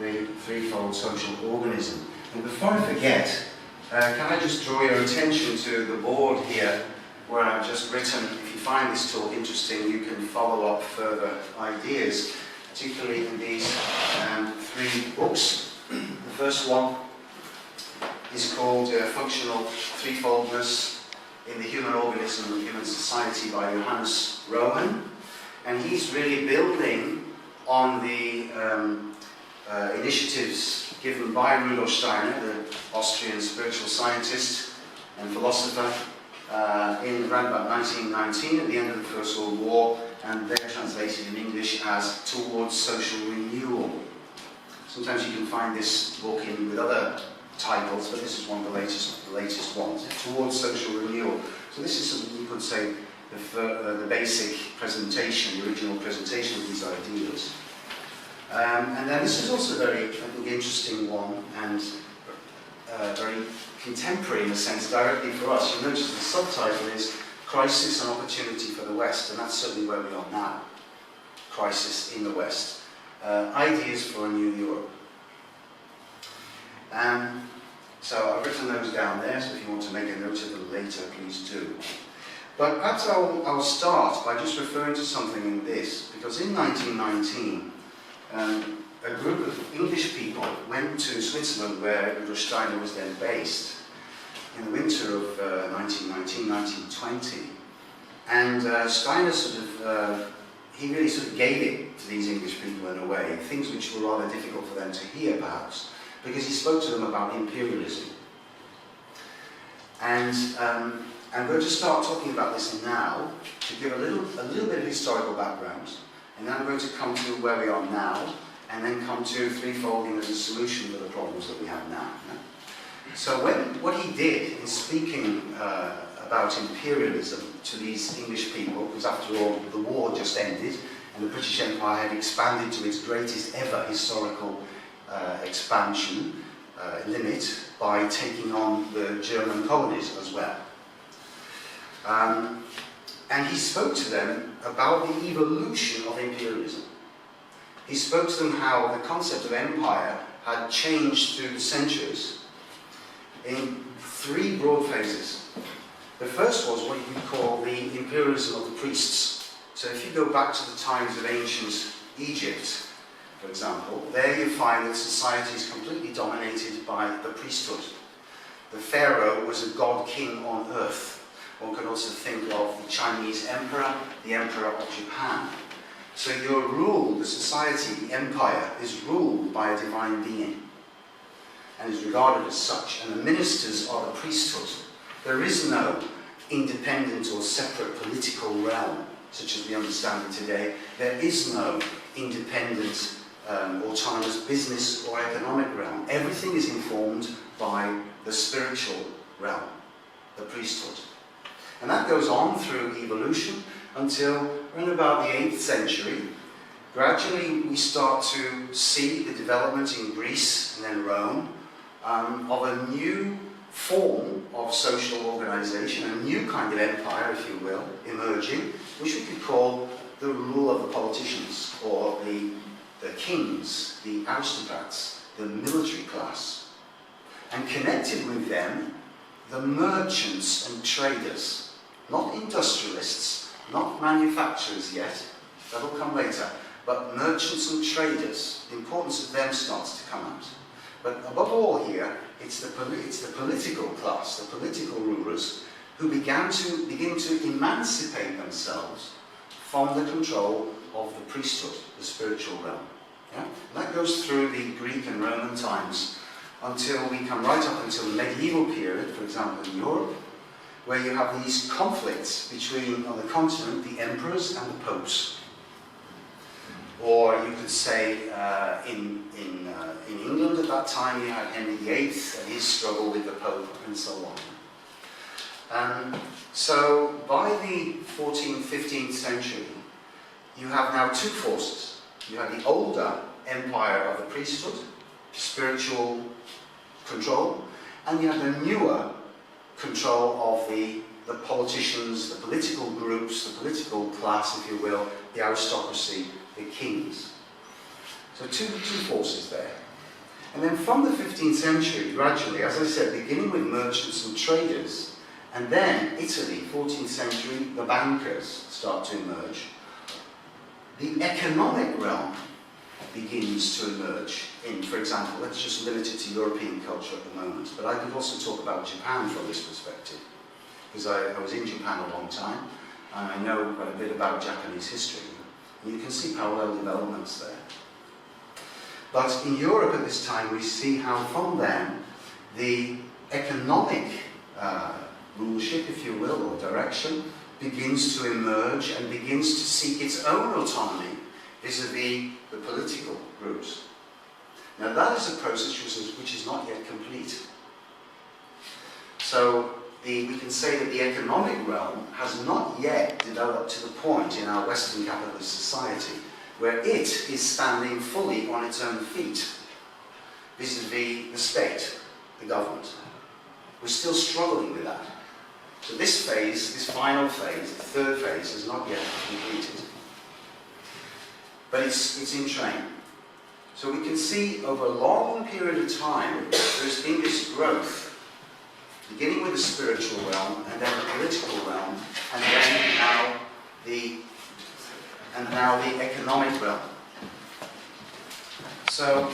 the threefold social organism. And before I forget, can I just draw your attention to the board here, where I've just written, if you find this talk interesting, you can follow up further ideas, particularly in these 3 books. The first one is called Functional Threefoldness in the Human Organism and Human Society by Johannes Rohan. And he's really building on the initiatives given by Rudolf Steiner, the Austrian spiritual scientist and philosopher, in around about 1919, at the end of the First World War, and they're translated in English as Towards Social Renewal. Sometimes you can find this book in with other titles, but this is one of the latest ones, Towards Social Renewal. So this is something you could say the basic presentation, the original presentation of these ideas. And then this is also a very, I think, interesting one, and very contemporary in a sense, directly for us. You'll notice the subtitle is Crisis and Opportunity for the West, and that's certainly where we are now. Crisis in the West. Ideas for a New Europe. So I've written those down there, so if you want to make a note of them later, please do. But perhaps I'll start by just referring to something in this, because in 1919, a group of English people went to Switzerland, where Rudolf Steiner was then based, in the winter of 1919-1920. And Steiner he really sort of gave it to these English people in a way, things which were rather difficult for them to hear perhaps, because he spoke to them about imperialism. And I'm going to start talking about this now, to give a little bit of historical background, and then I'm going to come to where we are now, and then come to threefolding as a solution to the problems that we have now. So what he did in speaking about imperialism to these English people, because after all the war just ended and the British Empire had expanded to its greatest ever historical expansion limit by taking on the German colonies as well. And he spoke to them about the evolution of imperialism. He spoke to them how the concept of empire had changed through the centuries in 3 broad phases. The first was what you could call the imperialism of the priests. So if you go back to the times of ancient Egypt, for example, there you find that society is completely dominated by the priesthood. The pharaoh was a god-king on earth. One can also think of the Chinese emperor, the emperor of Japan. So your rule, the society, the empire, is ruled by a divine being and is regarded as such, and the ministers are the priesthood. There is no independent or separate political realm, such as we understand it today. There is no independent, autonomous business or economic realm. Everything is informed by the spiritual realm, the priesthood. And that goes on through evolution until around about the 8th century. Gradually we start to see the development in Greece and then Rome of a new form of social organization, a new kind of empire, if you will, emerging, which we could call the rule of the politicians, or the kings, the aristocrats, the military class. And connected with them, the merchants and traders, not industrialists, not manufacturers yet, that will come later, but merchants and traders. The importance of them starts to come out. But above all here, it's the political class, the political rulers, who begin to emancipate themselves from the control of the priesthood, the spiritual realm. Yeah? And that goes through the Greek and Roman times until we come right up until the medieval period, for example in Europe, where you have these conflicts between, on the continent, the emperors and the popes. Or you could say in England at that time you had Henry VIII and his struggle with the Pope and so on. So by the 14th, 15th century, you have now 2 forces. You have the older empire of the priesthood, spiritual control, and you have the newer control of the politicians, the political groups, the political class, if you will, the aristocracy, the kings. So two forces there. And then from the 15th century, gradually, as I said, beginning with merchants and traders, and then Italy, 14th century, the bankers start to emerge. The economic realm begins to emerge in, for example, let's just limit it to European culture at the moment, but I could also talk about Japan from this perspective, because I was in Japan a long time, and I know quite a bit about Japanese history. And you can see parallel developments there. But in Europe at this time, we see how from them, the economic rulership, if you will, or direction, begins to emerge and begins to seek its own autonomy vis-à-vis the political groups. Now that is a process which is not yet complete. So we can say that the economic realm has not yet developed to the point in our Western capitalist society where it is standing fully on its own feet vis-à-vis the state, the government. We're still struggling with that. So this phase, this final phase, the third phase, is not yet completed. But it's in train. So we can see over a long period of time, there's been this growth, beginning with the spiritual realm, and then the political realm, and then now the economic realm. So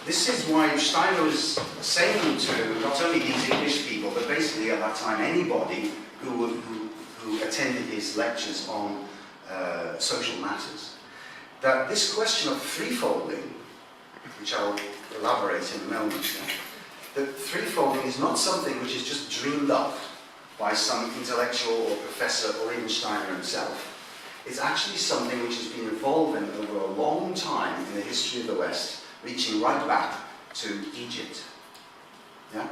this is why Steiner was saying to not only these English people, but basically at that time anybody who attended his lectures on social matters, that this question of threefolding, which I'll elaborate in a moment, that threefolding is not something which is just dreamed up by some intellectual or professor or even Steiner himself. It's actually something which has been evolving over a long time in the history of the West, reaching right back to Egypt. Yeah?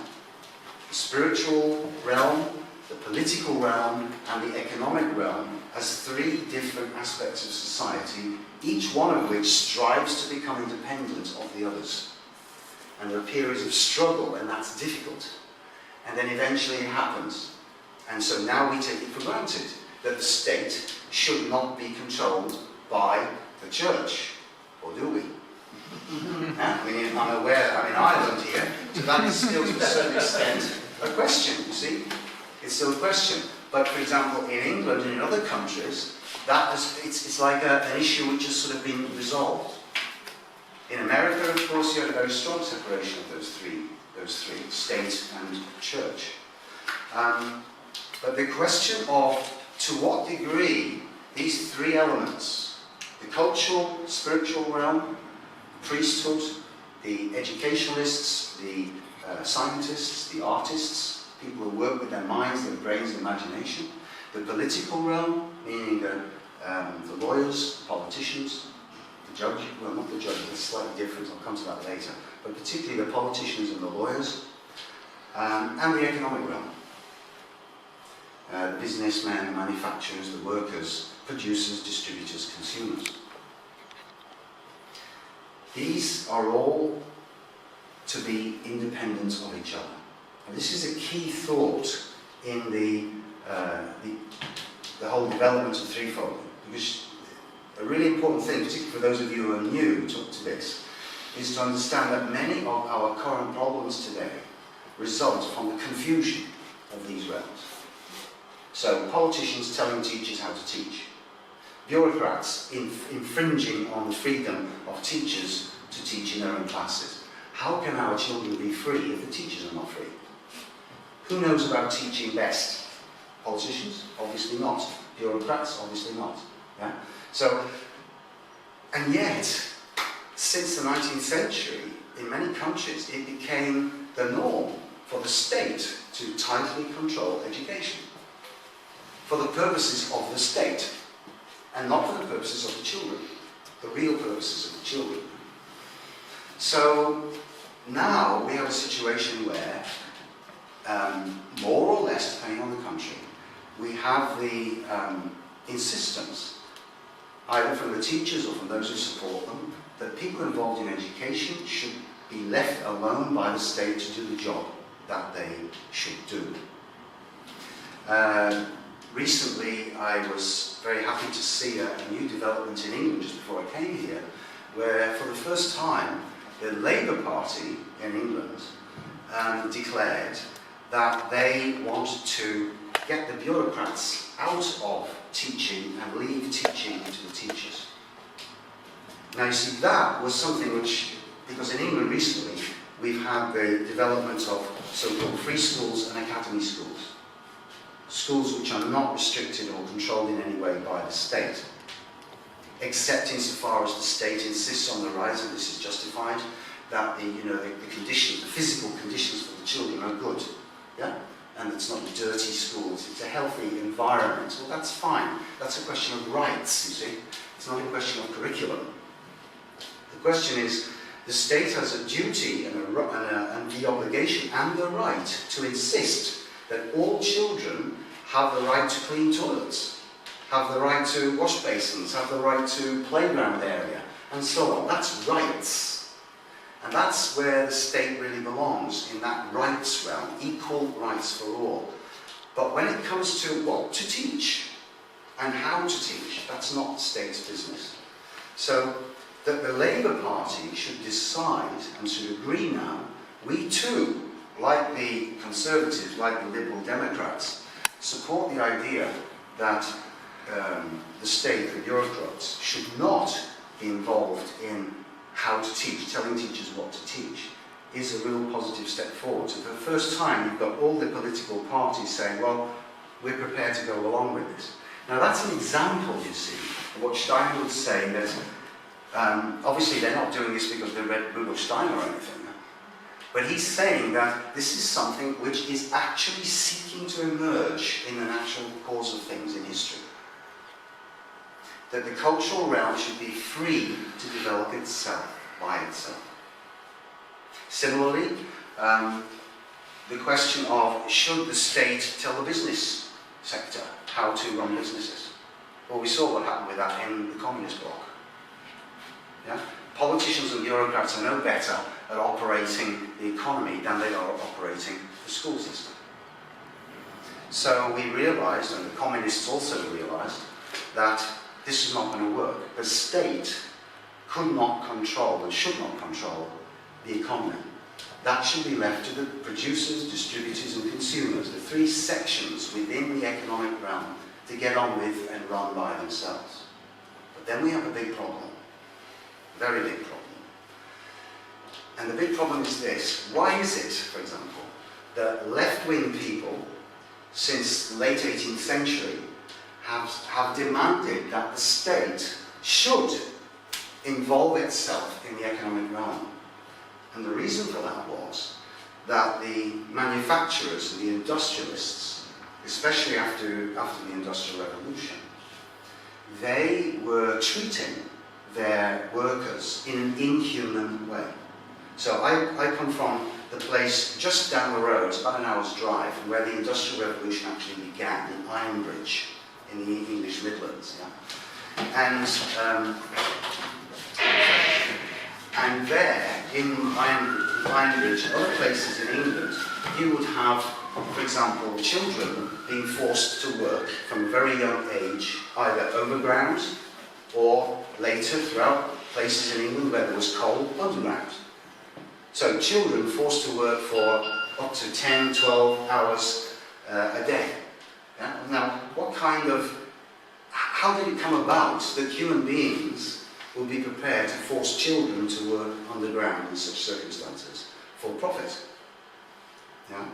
The spiritual realm, the political realm, and the economic realm as three different aspects of society, each one of which strives to become independent of the others. And there are periods of struggle, and that's difficult. And then eventually it happens. And so now we take it for granted that the state should not be controlled by the church. Or do we? I mean, I'm aware that I'm in Ireland here, so that is still to a certain extent a question, you see? It's still a question. But for example, in England and in other countries, it's like an issue which has sort of been resolved. In America, of course, you had a very strong separation of those three, state and church. But the question of to what degree these three elements, the cultural, spiritual realm, priesthood, the educationalists, the scientists, the artists, people who work with their minds, their brains, and imagination, the political realm, meaning the lawyers, the politicians, the judge, well not the judge, it's slightly different, I'll come to that later, but particularly the politicians and the lawyers, and the economic realm. The businessmen, the manufacturers, the workers, producers, distributors, consumers. These are all to be independent of each other. And this is a key thought in the whole development of threefolding, because a really important thing, particularly for those of you who are new to this, is to understand that many of our current problems today result from the confusion of these realms. So politicians telling teachers how to teach, bureaucrats infringing on the freedom of teachers to teach in their own classes. How can our children be free if the teachers are not free? Who knows about teaching best? Politicians? Obviously not. Bureaucrats? Obviously not. Yeah? So, and yet, since the 19th century, in many countries, it became the norm for the state to tightly control education for the purposes of the state, and not for the purposes of the children, the real purposes of the children. So now we have a situation where, more or less, depending on the country, we have the insistence, either from the teachers or from those who support them, that people involved in education should be left alone by the state to do the job that they should do. Recently, I was very happy to see a new development in England just before I came here, where for the first time the Labour Party in England declared that they want to get the bureaucrats out of teaching and leave teaching to the teachers. Now you see, that was something which, because in England recently we've had the development of so-called free schools and academy schools. Schools which are not restricted or controlled in any way by the state, except insofar as the state insists on the right, and this is justified, that the conditions, the physical conditions for the children are good, yeah? And it's not dirty schools, it's a healthy environment. Well, that's fine. That's a question of rights, you see. It's not a question of curriculum. The question is, the state has a duty and the obligation and the right to insist that all children have the right to clean toilets, have the right to wash basins, have the right to playground area, and so on. That's rights. And that's where the state really belongs, in that rights realm, equal rights for all. But when it comes to what to teach and how to teach, that's not the state's business. So that the Labour Party should decide and should agree now, we too, like the Conservatives, like the Liberal Democrats, support the idea that the state, the bureaucrats, should not be involved in how to teach, telling teachers what to teach, is a real positive step forward. So for the first time, you've got all the political parties saying, well, we're prepared to go along with this. Now that's an example, you see, of what Steiner would say that obviously they're not doing this because they read Rudolf Steiner or anything, but he's saying that this is something which is actually seeking to emerge in the natural course of things in history. That the cultural realm should be free to develop itself, by itself. Similarly, the question of, should the state tell the business sector how to run businesses? Well, we saw what happened with that in the communist bloc. Yeah? Politicians and bureaucrats are no better at operating the economy than they are operating the school system. So we realized, and the communists also realized, that this is not going to work. The state could not control and should not control the economy. That should be left to the producers, distributors and consumers, the three sections within the economic realm, to get on with and run by themselves. But then we have a big problem, a very big problem. And the big problem is this: why is it, for example, that left-wing people, since the late 18th century, have demanded that the state should involve itself in the economic realm? And the reason for that was that the manufacturers and the industrialists, especially after the Industrial Revolution, they were treating their workers in an inhuman way. So I come from the place just down the road, it's about an hour's drive, from where the Industrial Revolution actually began, in Ironbridge, in the English Midlands. Yeah? And there, in Ironbridge and other places in England, you would have, for example, children being forced to work from a very young age, either overground or later throughout places in England where there was coal, underground. So children forced to work for up to 10, 12 hours a day. Yeah? Now, how did it come about that human beings will be prepared to force children to work underground in such circumstances for profit? Yeah?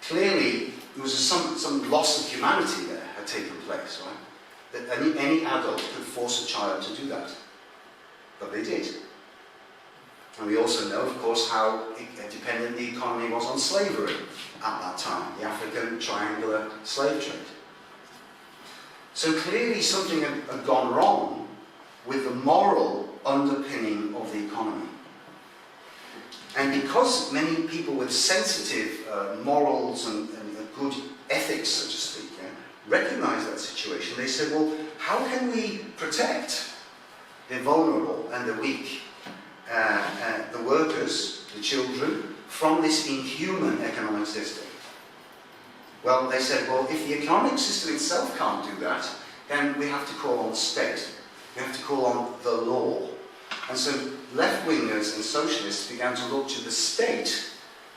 Clearly, there was some loss of humanity there had taken place, right? That any adult could force a child to do that. But they did. And we also know, of course, how dependent the economy was on slavery at that time, the African triangular slave trade. So clearly something had gone wrong with the moral underpinning of the economy. And because many people with sensitive morals and good ethics, so to speak, recognized that situation, they said, well, how can we protect the vulnerable and the weak, the workers, the children, from this inhuman economic system? Well, they said, well, if the economic system itself can't do that, then we have to call on the state. We have to call on the law. And so left-wingers and socialists began to look to the state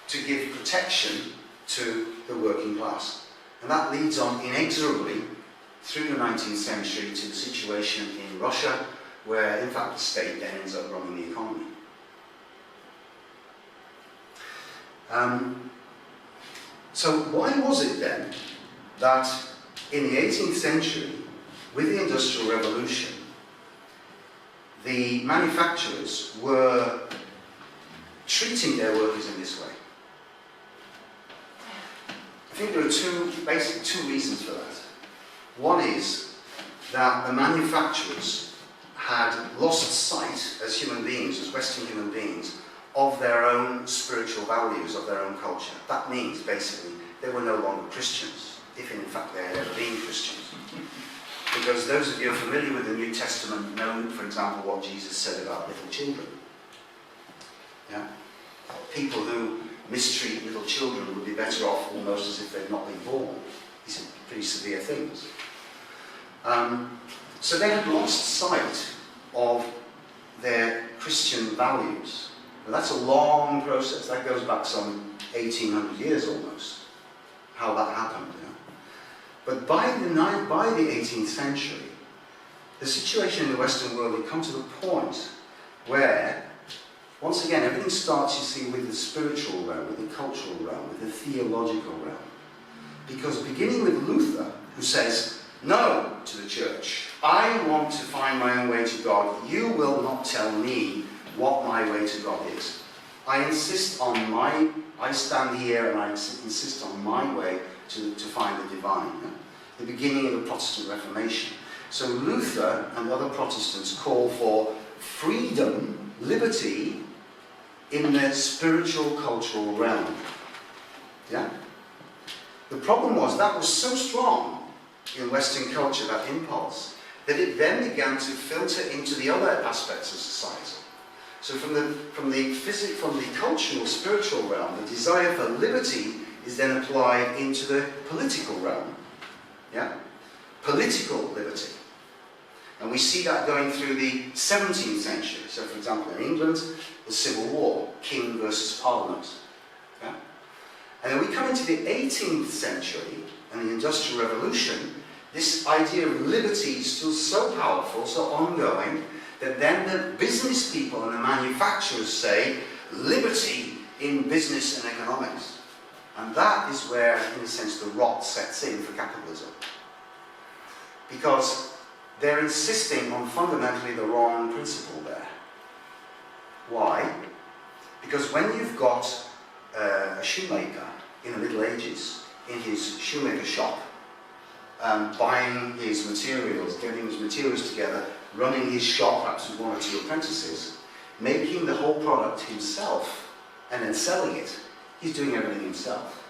to give protection to the working class. And that leads on inexorably through the 19th century to the situation in Russia, where in fact the state then ends up running the economy. So why was it then that in the 18th century, with the Industrial Revolution, the manufacturers were treating their workers in this way? I think there are basically two reasons for that. One is that the manufacturers had lost sight as human beings, as Western human beings, of their own spiritual values, of their own culture. That means, basically, they were no longer Christians, if in fact they had ever been Christians. Because those of you who are familiar with the New Testament know, for example, what Jesus said about little children. Yeah? People who mistreat little children would be better off almost as if they'd not been born. These are pretty severe things. So they had lost sight of their Christian values. Now that's a long process. That goes back some 1800 years almost, how that happened. Yeah? But by the 18th century, the situation in the Western world had come to the point where, once again, everything starts, you see, with the spiritual realm, with the cultural realm, with the theological realm. Because beginning with Luther, who says, no to the church, I want to find my own way to God. You will not tell me what my way to God is. I insist on I stand here and I insist on my way to find the divine. Yeah? The beginning of the Protestant Reformation. So Luther and other Protestants call for freedom, liberty, in the spiritual cultural realm. Yeah? The problem was that was so strong in Western culture, that impulse, that it then began to filter into the other aspects of society. So from the cultural, spiritual realm, the desire for liberty is then applied into the political realm. Yeah? Political liberty. And we see that going through the 17th century. So for example, in England, the Civil War, king versus parliament. Yeah? And then we come into the 18th century and the Industrial Revolution. This idea of liberty is still so powerful, so ongoing, that then the business people and the manufacturers say, liberty in business and economics. And that is where, in a sense, the rot sets in for capitalism. Because they're insisting on fundamentally the wrong principle there. Why? Because when you've got a shoemaker in the Middle Ages in his shoemaker shop, buying his materials, getting his materials together, running his shop perhaps with one or two apprentices, making the whole product himself and then selling it, he's doing everything himself.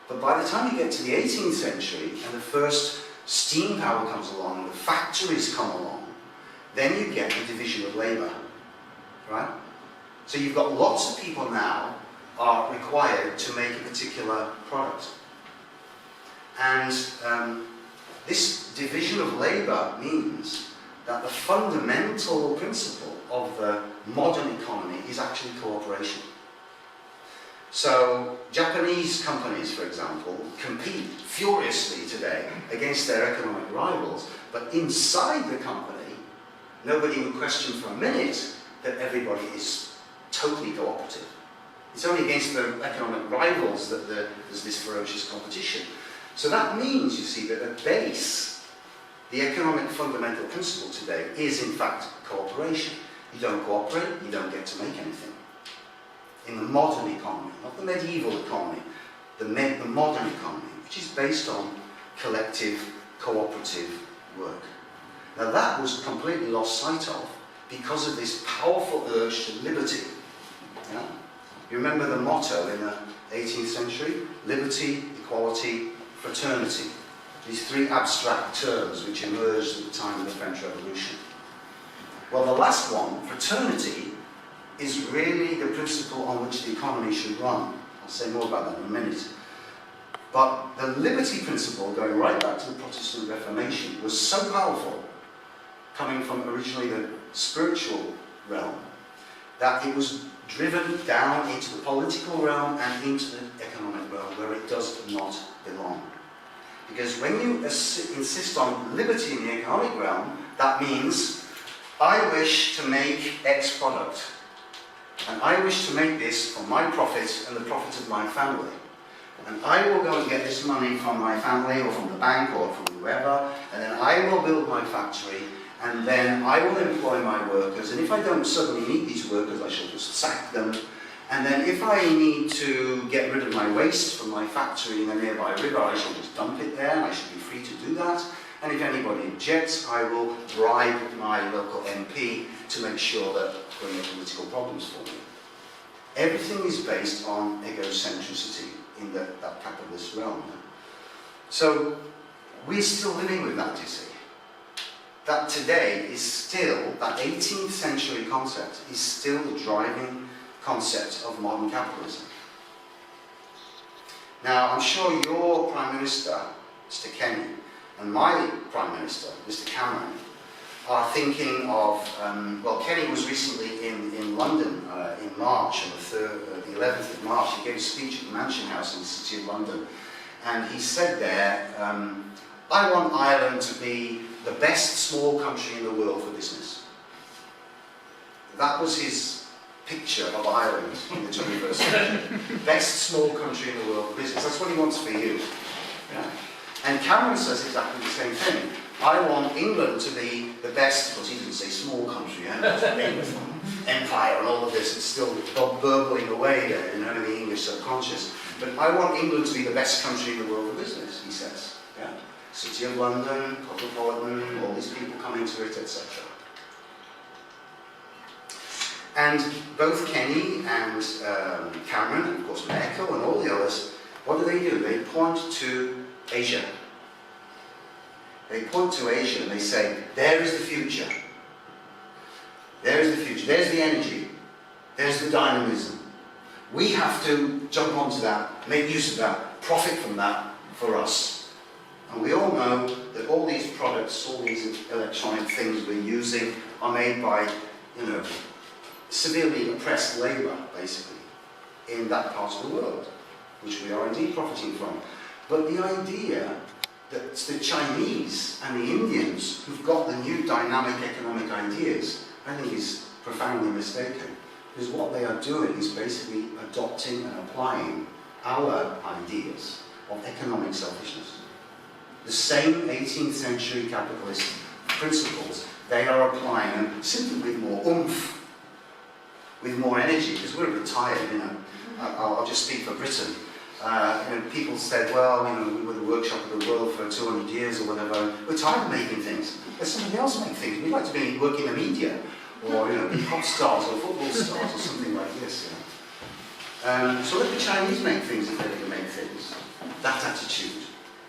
But by the time you get to the 18th century and the first steam power comes along, the factories come along, then you get the division of labour, right? So you've got lots of people now are required to make a particular product. And this division of labour means that the fundamental principle of the modern economy is actually cooperation. So Japanese companies, for example, compete furiously today against their economic rivals, but inside the company, nobody would question for a minute that everybody is totally cooperative. It's only against the economic rivals that there's this ferocious competition. So that means, you see, that at base, the economic fundamental principle today is in fact cooperation. You don't cooperate, you don't get to make anything. In the modern economy, not the medieval economy, the modern economy, which is based on collective, cooperative work. Now that was completely lost sight of because of this powerful urge to liberty. Yeah? You remember the motto in the 18th century? Liberty, equality, fraternity. These three abstract terms which emerged at the time of the French Revolution. Well, the last one, fraternity, is really the principle on which the economy should run. I'll say more about that in a minute. But the liberty principle, going right back to the Protestant Reformation, was so powerful, coming from originally the spiritual realm, that it was driven down into the political realm and into the economic realm, where it does not belong. Because when you insist on liberty in the economic realm, that means I wish to make X product, and I wish to make this for my profit and the profit of my family. And I will go and get this money from my family or from the bank or from whoever, and then I will build my factory, and then I will employ my workers, and if I don't suddenly need these workers, I shall just sack them. And then if I need to get rid of my waste from my factory in a nearby river, I shall just dump it there, and I shall be free to do that. And if anybody objects, I will bribe my local MP to make sure that there are no political problems for me. Everything is based on egocentricity in that capitalist realm. So we're still living with that, you see. That today is still, that 18th century concept is still the driving concept of modern capitalism. Now, I'm sure your Prime Minister, Mr. Kenny, and my Prime Minister, Mr. Cameron, are thinking of, well, Kenny was recently in London in March, on the 11th of March. He gave a speech at the Mansion House in the City of London, and he said there, I want Ireland to be the best small country in the world for business. That was his picture of Ireland in the 21st century. Best small country in the world for business. That's what he wants for you. Yeah? And Cameron says exactly the same thing. I want England to be the best, because he didn't say small country, empire and all of this, it's still burbling away there, you know, in the English subconscious. But I want England to be the best country in the world for business, he says. Yeah? City of London, Cosmopolitan, all these people come into it, etc. And both Kenny and Cameron, and of course Merkel and all the others, what do? They point to Asia. They point to Asia and they say, there is the future. There is the future. There's the energy. There's the dynamism. We have to jump onto that, make use of that, profit from that for us. And we all know that all these products, all these electronic things we're using are made by, you know, severely oppressed labour, basically, in that part of the world, which we are indeed profiting from. But the idea that it's the Chinese and the Indians who've got the new dynamic economic ideas, I think is profoundly mistaken. Because what they are doing is basically adopting and applying our ideas of economic selfishness. The same 18th century capitalist principles, they are applying them simply with more oomph, with more energy, because we're retired, you know. I'll just speak for Britain. You know, people said, well, you know, we were the workshop of the world for 200 years or whatever. We're tired of making things. Let somebody else make things. We'd like to be working in the media, or, you know, be pop stars or football stars or something like this. You know? So let the Chinese make things if they're going to make things. That attitude.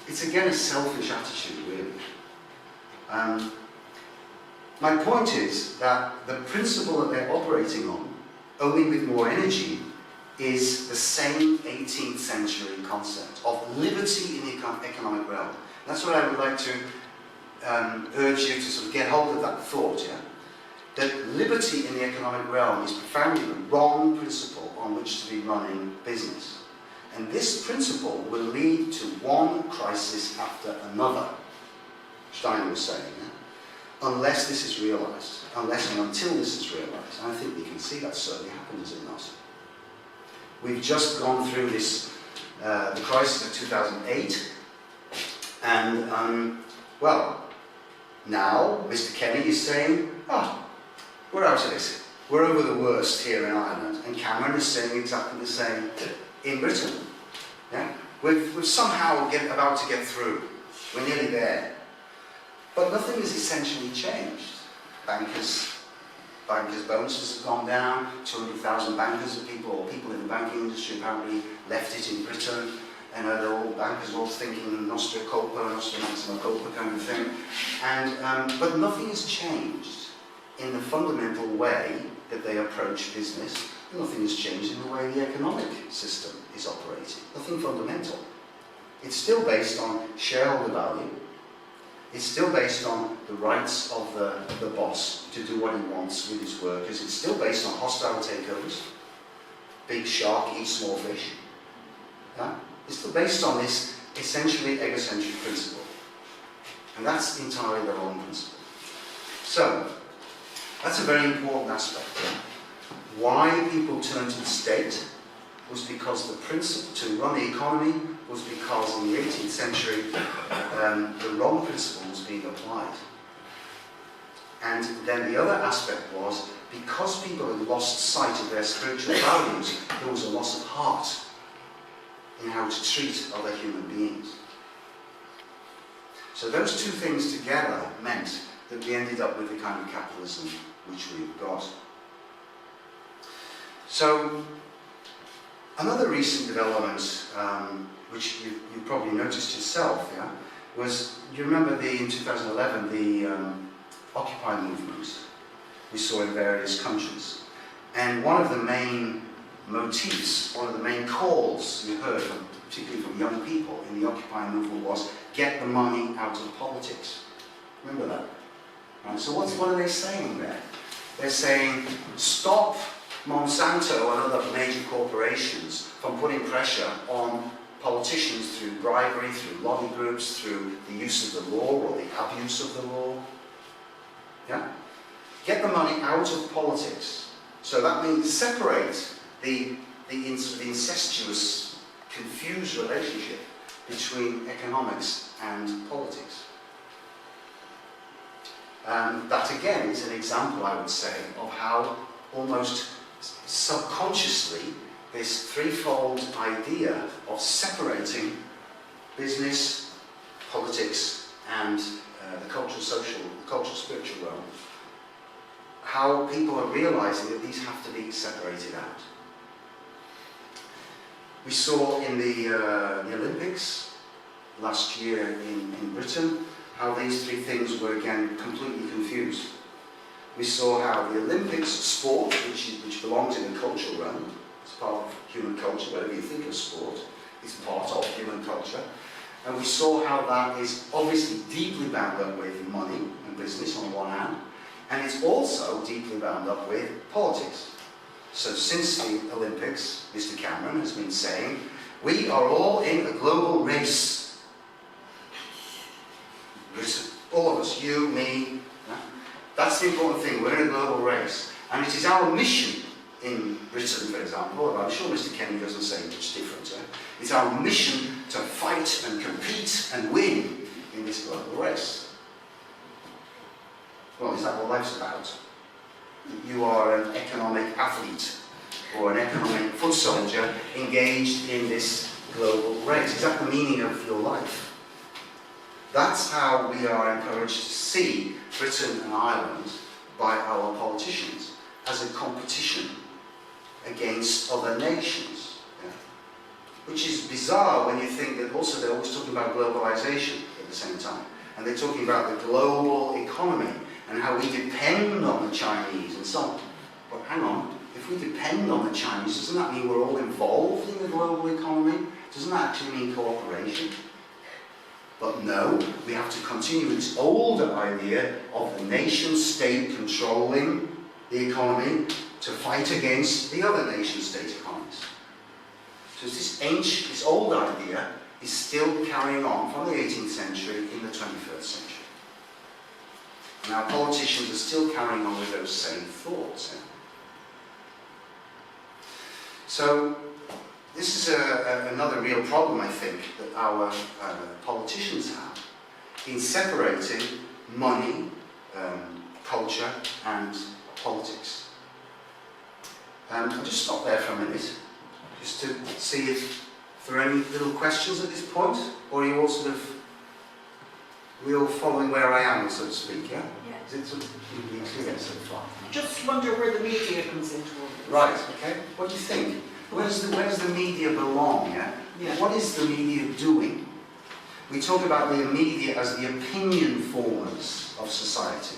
It's again a selfish attitude, really. My point is that the principle that they're operating on, only with more energy, is the same 18th century concept of liberty in the economic realm. That's what I would like to urge you to sort of get hold of that thought, yeah? That liberty in the economic realm is profoundly the wrong principle on which to be running business. And this principle will lead to one crisis after another, Steiner was saying, yeah? Unless this is realised, unless and until this is realised. And I think we can see that certainly happened, is it not? We've just gone through this, the crisis of 2008, and, well, now Mr. Kenny is saying, we're out of this. We're over the worst here in Ireland. And Cameron is saying exactly the same in Britain. Yeah? We're somehow about to get through. We're nearly there. But nothing has essentially changed. Bankers' bonuses have gone down. 200,000 bankers of people in the banking industry apparently left it in Britain. And they're all bankers all thinking nostra culpa, nostra maxima culpa kind of thing. And but nothing has changed in the fundamental way that they approach business. Nothing has changed in the way the economic system is operating. Nothing fundamental. It's still based on shareholder value, It's still based on the rights of the boss to do what he wants with his workers. It's still based on hostile takeovers. Big shark eats small fish. Yeah? It's still based on this essentially egocentric principle. And that's entirely the wrong principle. So, that's a very important aspect. Why people turned to the state was because the principle to run the economy was because in the 18th century the wrong principle was being applied. And then the other aspect was because people had lost sight of their spiritual values, there was a loss of heart in how to treat other human beings. So those two things together meant that we ended up with the kind of capitalism which we've got. So another recent development, which you probably noticed yourself, yeah, was, you remember in 2011 the Occupy movement we saw in various countries. And one of the main motifs, one of the main calls you heard, particularly from young people in the Occupy movement, was get the money out of politics. Remember that? Right? So what are they saying there? They're saying, stop Monsanto and other major corporations from putting pressure on politicians through bribery, through lobby groups, through the use of the law or the abuse of the law. Yeah? Get the money out of politics. So that means separate the incestuous, confused relationship between economics and politics. That again is an example, I would say, of how almost subconsciously this threefold idea of separating business, politics, and the cultural, social, the cultural, spiritual realm, how people are realizing that these have to be separated out. We saw in the Olympics last year in Britain how these three things were again completely confused. We saw how the Olympics, sport, which belongs in the cultural realm, it's part of human culture, whatever you think of sport, it's part of human culture. And we saw how that is obviously deeply bound up with money and business on one hand, and it's also deeply bound up with politics. So since the Olympics, Mr. Cameron has been saying, we are all in a global race. All of us, you, me, that's the important thing, we're in a global race. And it is our mission in Britain, for example, although I'm sure Mr. Kenny doesn't say much different, it's our mission to fight and compete and win in this global race. Well, is that what life's about? You are an economic athlete or an economic foot soldier engaged in this global race. Is that the meaning of your life? That's how we are encouraged to see Britain and Ireland by our politicians, as a competition against other nations. Yeah? Which is bizarre when you think that also they're always talking about globalization at the same time. And they're talking about the global economy and how we depend on the Chinese and so on. But hang on, if we depend on the Chinese, doesn't that mean we're all involved in the global economy? Doesn't that actually mean cooperation? But no, we have to continue this older idea of the nation-state controlling the economy to fight against the other nation-state economies. So this old idea is still carrying on from the 18th century in the 21st century. And our politicians are still carrying on with those same thoughts. So this is another real problem, I think, that our politicians have in separating money, culture, and politics. I'll just stop there for a minute, just to see if there are any little questions at this point, or are you all sort of, are we all following where I am, so to speak, yeah? Yeah. Is it sort of clear so far? Just wonder where the media comes into all this. Right, okay. What do you think? Where's the media belong, yeah? Yeah. What is the media doing? We talk about the media as the opinion formers of society.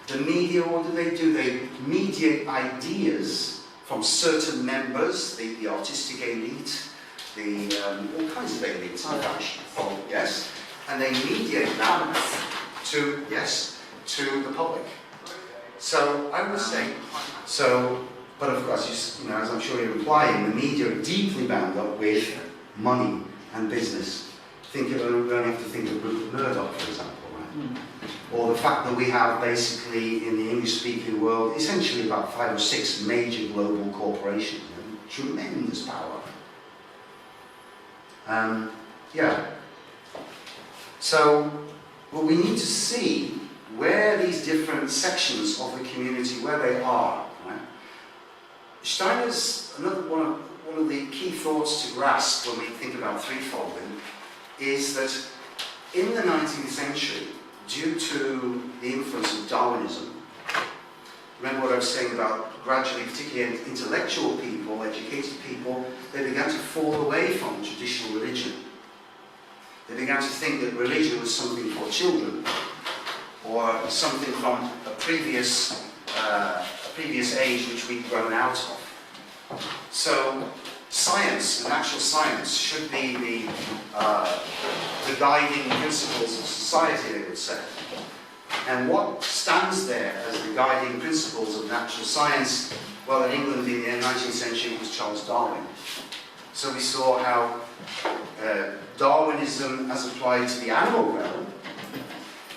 The media, what do? They mediate ideas from certain members, the artistic elite, all kinds of elites, yes, and they mediate that to, yes, to the public. So I would say, so, but of course, you know, as I'm sure you're implying, the media are deeply bound up with money and business. We only have to think of Rupert Murdoch, for example, right? Or the fact that we have basically in the English-speaking world essentially about 5 or 6 major global corporations, you know, tremendous power. Yeah. So, well, we need to see where these different sections of the community, where they are. Right? Steiner's, another one of the key thoughts to grasp when we think about threefolding is that in the 19th century, due to the influence of Darwinism, remember what I was saying about gradually, particularly intellectual people, educated people, they began to fall away from traditional religion. They began to think that religion was something for children, or something from a previous age which we'd grown out of. So science, natural science, should be the guiding principles of society, they would say. And what stands there as the guiding principles of natural science? Well, in England in the 19th century it was Charles Darwin. So we saw how Darwinism, as applied to the animal realm,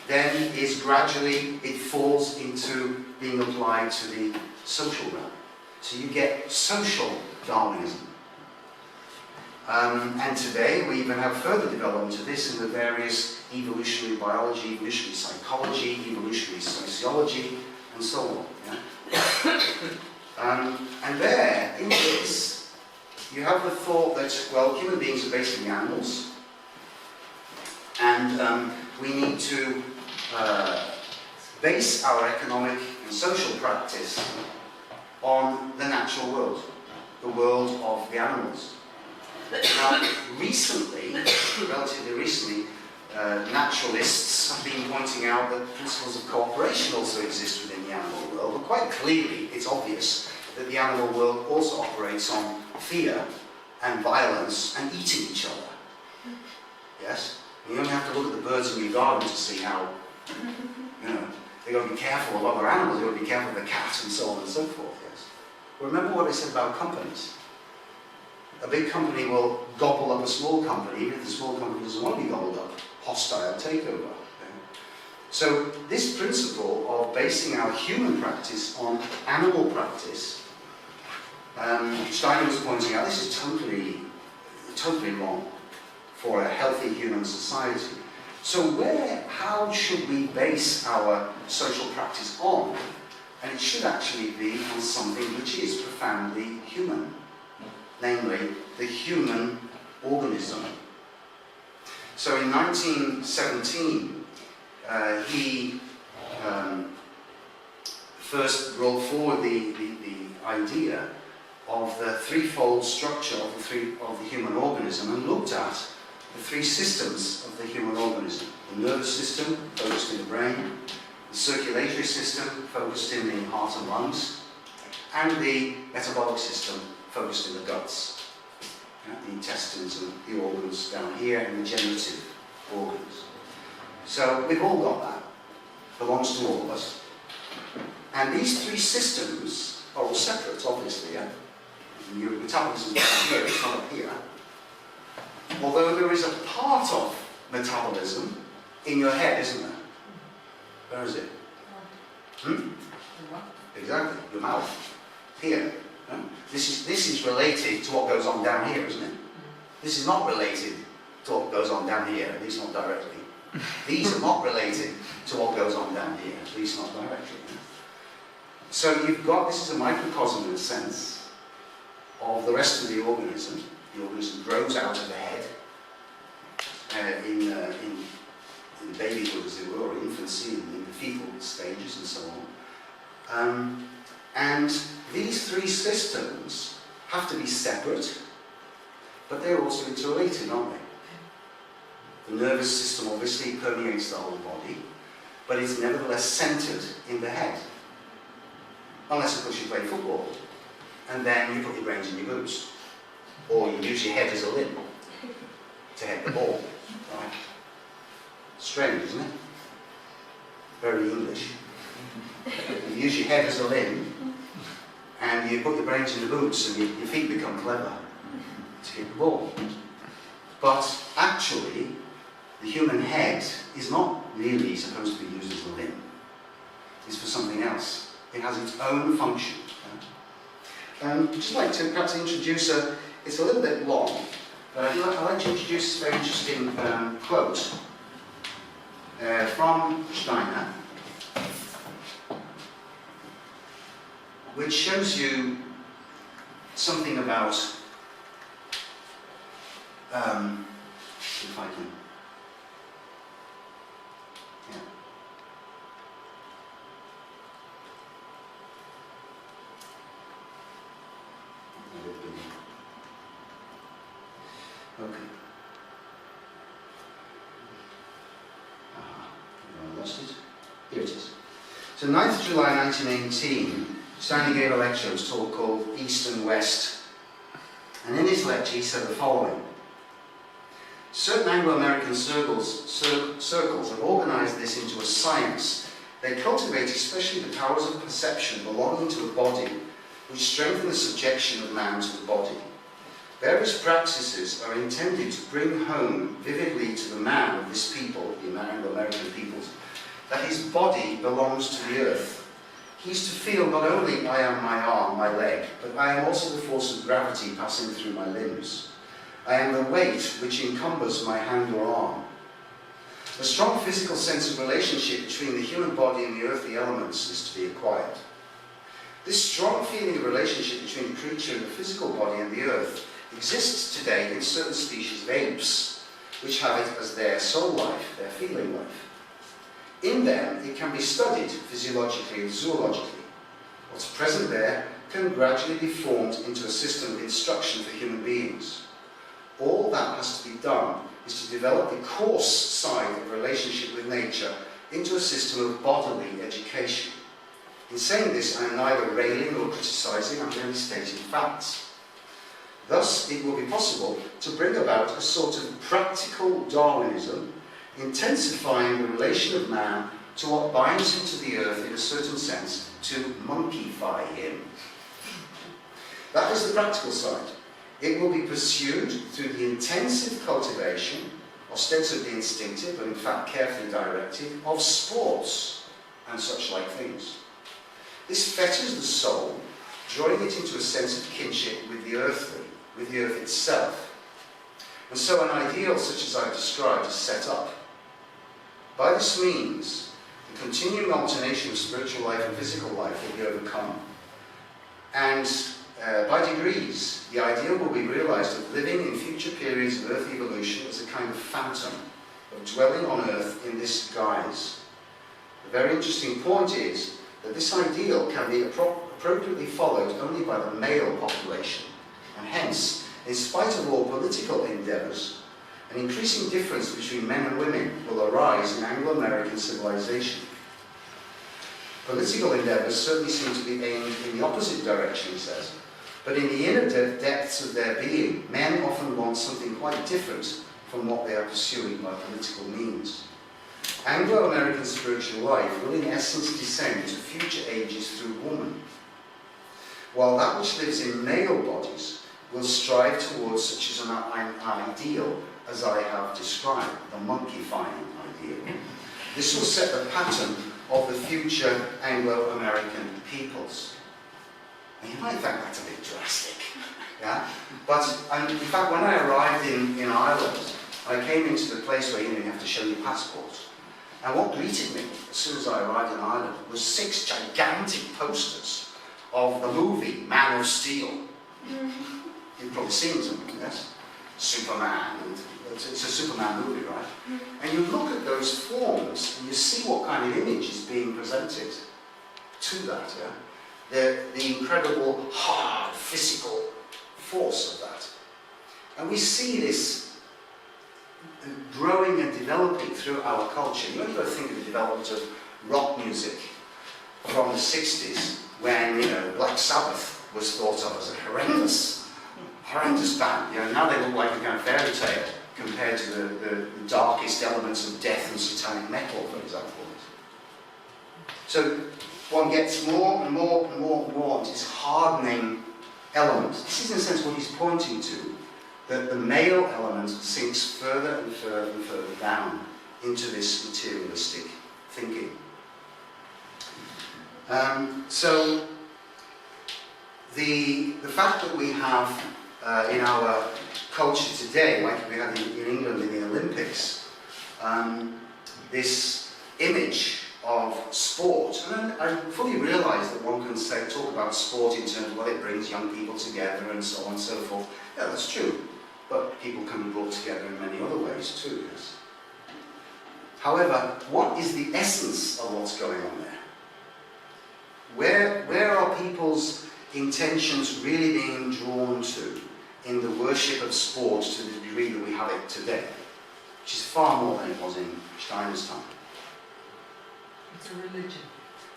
then is gradually, it falls into being applied to the social realm. So you get social Darwinism. And today we even have further development of this in the various evolutionary biology, evolutionary psychology, evolutionary sociology, and so on. Yeah? And there, in this, you have the thought that, well, human beings are basically animals, and we need to base our economic and social practice on the natural world, the world of the animals. Now, recently, relatively recently, naturalists have been pointing out that principles of cooperation also exist within the animal world, but quite clearly it's obvious that the animal world also operates on fear and violence and eating each other. Yes? You only have to look at the birds in your garden to see how, you know, they've got to be careful of other animals, they've got to be careful of the cat and so on and so forth. Yes? Remember what I said about companies. A big company will gobble up a small company, even if the small company doesn't want to be gobbled up. Hostile takeover. Okay? So this principle of basing our human practice on animal practice, Steiner was pointing out, this is totally wrong for a healthy human society. So how should we base our social practice on? And it should actually be on something which is profoundly human. Namely, the human organism. So in 1917, he first brought forward the idea of the threefold structure of the human organism and looked at the 3 systems of the human organism. The nervous system, focused in the brain, the circulatory system, focused in the heart and lungs, and the metabolic system, focused in the guts, the intestines and the organs down here, and the generative organs. So we've all got that, belongs to all of us. And these 3 systems are all separate, obviously, yeah? Your metabolism is down here, it's not up here. Although there is a part of metabolism in your head, isn't there? Where is it? Exactly, your mouth, here. This is related to what goes on down here, isn't it? This is not related to what goes on down here, at least not directly. These are not related to what goes on down here, at least not directly. So you've got, this is a microcosm in a sense, of the rest of the organism. The organism grows out of the head in babyhood, as it were, or infancy, in the fetal stages and so on. And these 3 systems have to be separate, but they're also interrelated, aren't they? The nervous system obviously permeates the whole body, but it's nevertheless centered in the head. Unless, of course, you play football, and then you put your brains in your boots. Or you use your head as a limb to head the ball. Right? Strange, isn't it? very English. You use your head as a limb, and you put your brains in the boots, and your feet become clever to hit the ball. But actually, the human head is not really supposed to be used as a limb. It's for something else. It has its own function. I'd just like to perhaps introduce it's a little bit long, but I'd like to introduce a very interesting quote from Steiner, which shows you something about, if I can, yeah. Okay. I lost it. Here it is. So 9th July 1918, Steiner gave a lecture. It was called East and West. And in his lecture he said the following. Certain Anglo-American circles have organized this into a science. They cultivate especially the powers of perception belonging to the body, which strengthen the subjection of man to the body. Various practices are intended to bring home vividly to the man of this people, the Anglo-American peoples, that his body belongs to the earth. He is to feel not only I am my arm, my leg, but I am also the force of gravity passing through my limbs. I am the weight which encumbers my hand or arm. A strong physical sense of relationship between the human body and the earthly elements is to be acquired. This strong feeling of relationship between the creature and the physical body and the earth exists today in certain species of apes, which have it as their soul life, their feeling life. In them, it can be studied physiologically and zoologically. What's present there can gradually be formed into a system of instruction for human beings. All that has to be done is to develop the coarse side of relationship with nature into a system of bodily education. In saying this, I am neither railing nor criticising, I'm merely stating facts. Thus, it will be possible to bring about a sort of practical Darwinism, intensifying the relation of man to what binds him to the earth in a certain sense, to monkeyfy him. That is the practical side. It will be pursued through the intensive cultivation, ostensibly instinctive, but in fact carefully directed, of sports and such like things. This fetters the soul, drawing it into a sense of kinship with the earthly, with the earth itself. And so an ideal such as I've described is set up. By this means, the continuing alternation of spiritual life and physical life will be overcome. And by degrees, the ideal will be realized of living in future periods of earth evolution as a kind of phantom, of dwelling on earth in this guise. The very interesting point is that this ideal can be appropriately followed only by the male population, and hence, in spite of all political endeavours, an increasing difference between men and women will arise in Anglo-American civilization. Political endeavours certainly seem to be aimed in the opposite direction, he says, but in the inner depths of their being, men often want something quite different from what they are pursuing by political means. Anglo-American spiritual life will in essence descend to future ages through woman, while that which lives in male bodies will strive towards such as an ideal as I have described, the monkeyfying ideal. This will set the pattern of the future Anglo-American peoples. And you might think that's a bit drastic, yeah? But in fact, when I arrived in Ireland, I came into the place where you have to show your passport. And what greeted me as soon as I arrived in Ireland was 6 gigantic posters of the movie Man of Steel. You've probably seen them, yes? Superman, and it's a Superman movie, right? And you look at those forms and you see what kind of image is being presented to that, yeah? The incredible, hard, physical force of that. And we see this growing and developing through our culture. You only got to think of the development of rock music from the 60s, when, Black Sabbath was thought of as a horrendous band. Now they look like a kind of fairy tale compared to the darkest elements of death and satanic metal, for example. So one gets more and more and more and more into this hardening element. This is in a sense what he's pointing to, that the male element sinks further and further and further down into this materialistic thinking. So the fact that we have in our culture today, like we had in England in the Olympics, this image of sport, and I fully realise that one can talk about sport in terms of what it brings young people together and so on and so forth. Yeah, that's true, but people can be brought together in many other ways too, yes. However, what is the essence of what's going on there? Where are people's intentions really being drawn to in the worship of sport to the degree that we have it today? Which is far more than it was in Steiner's time. It's a religion.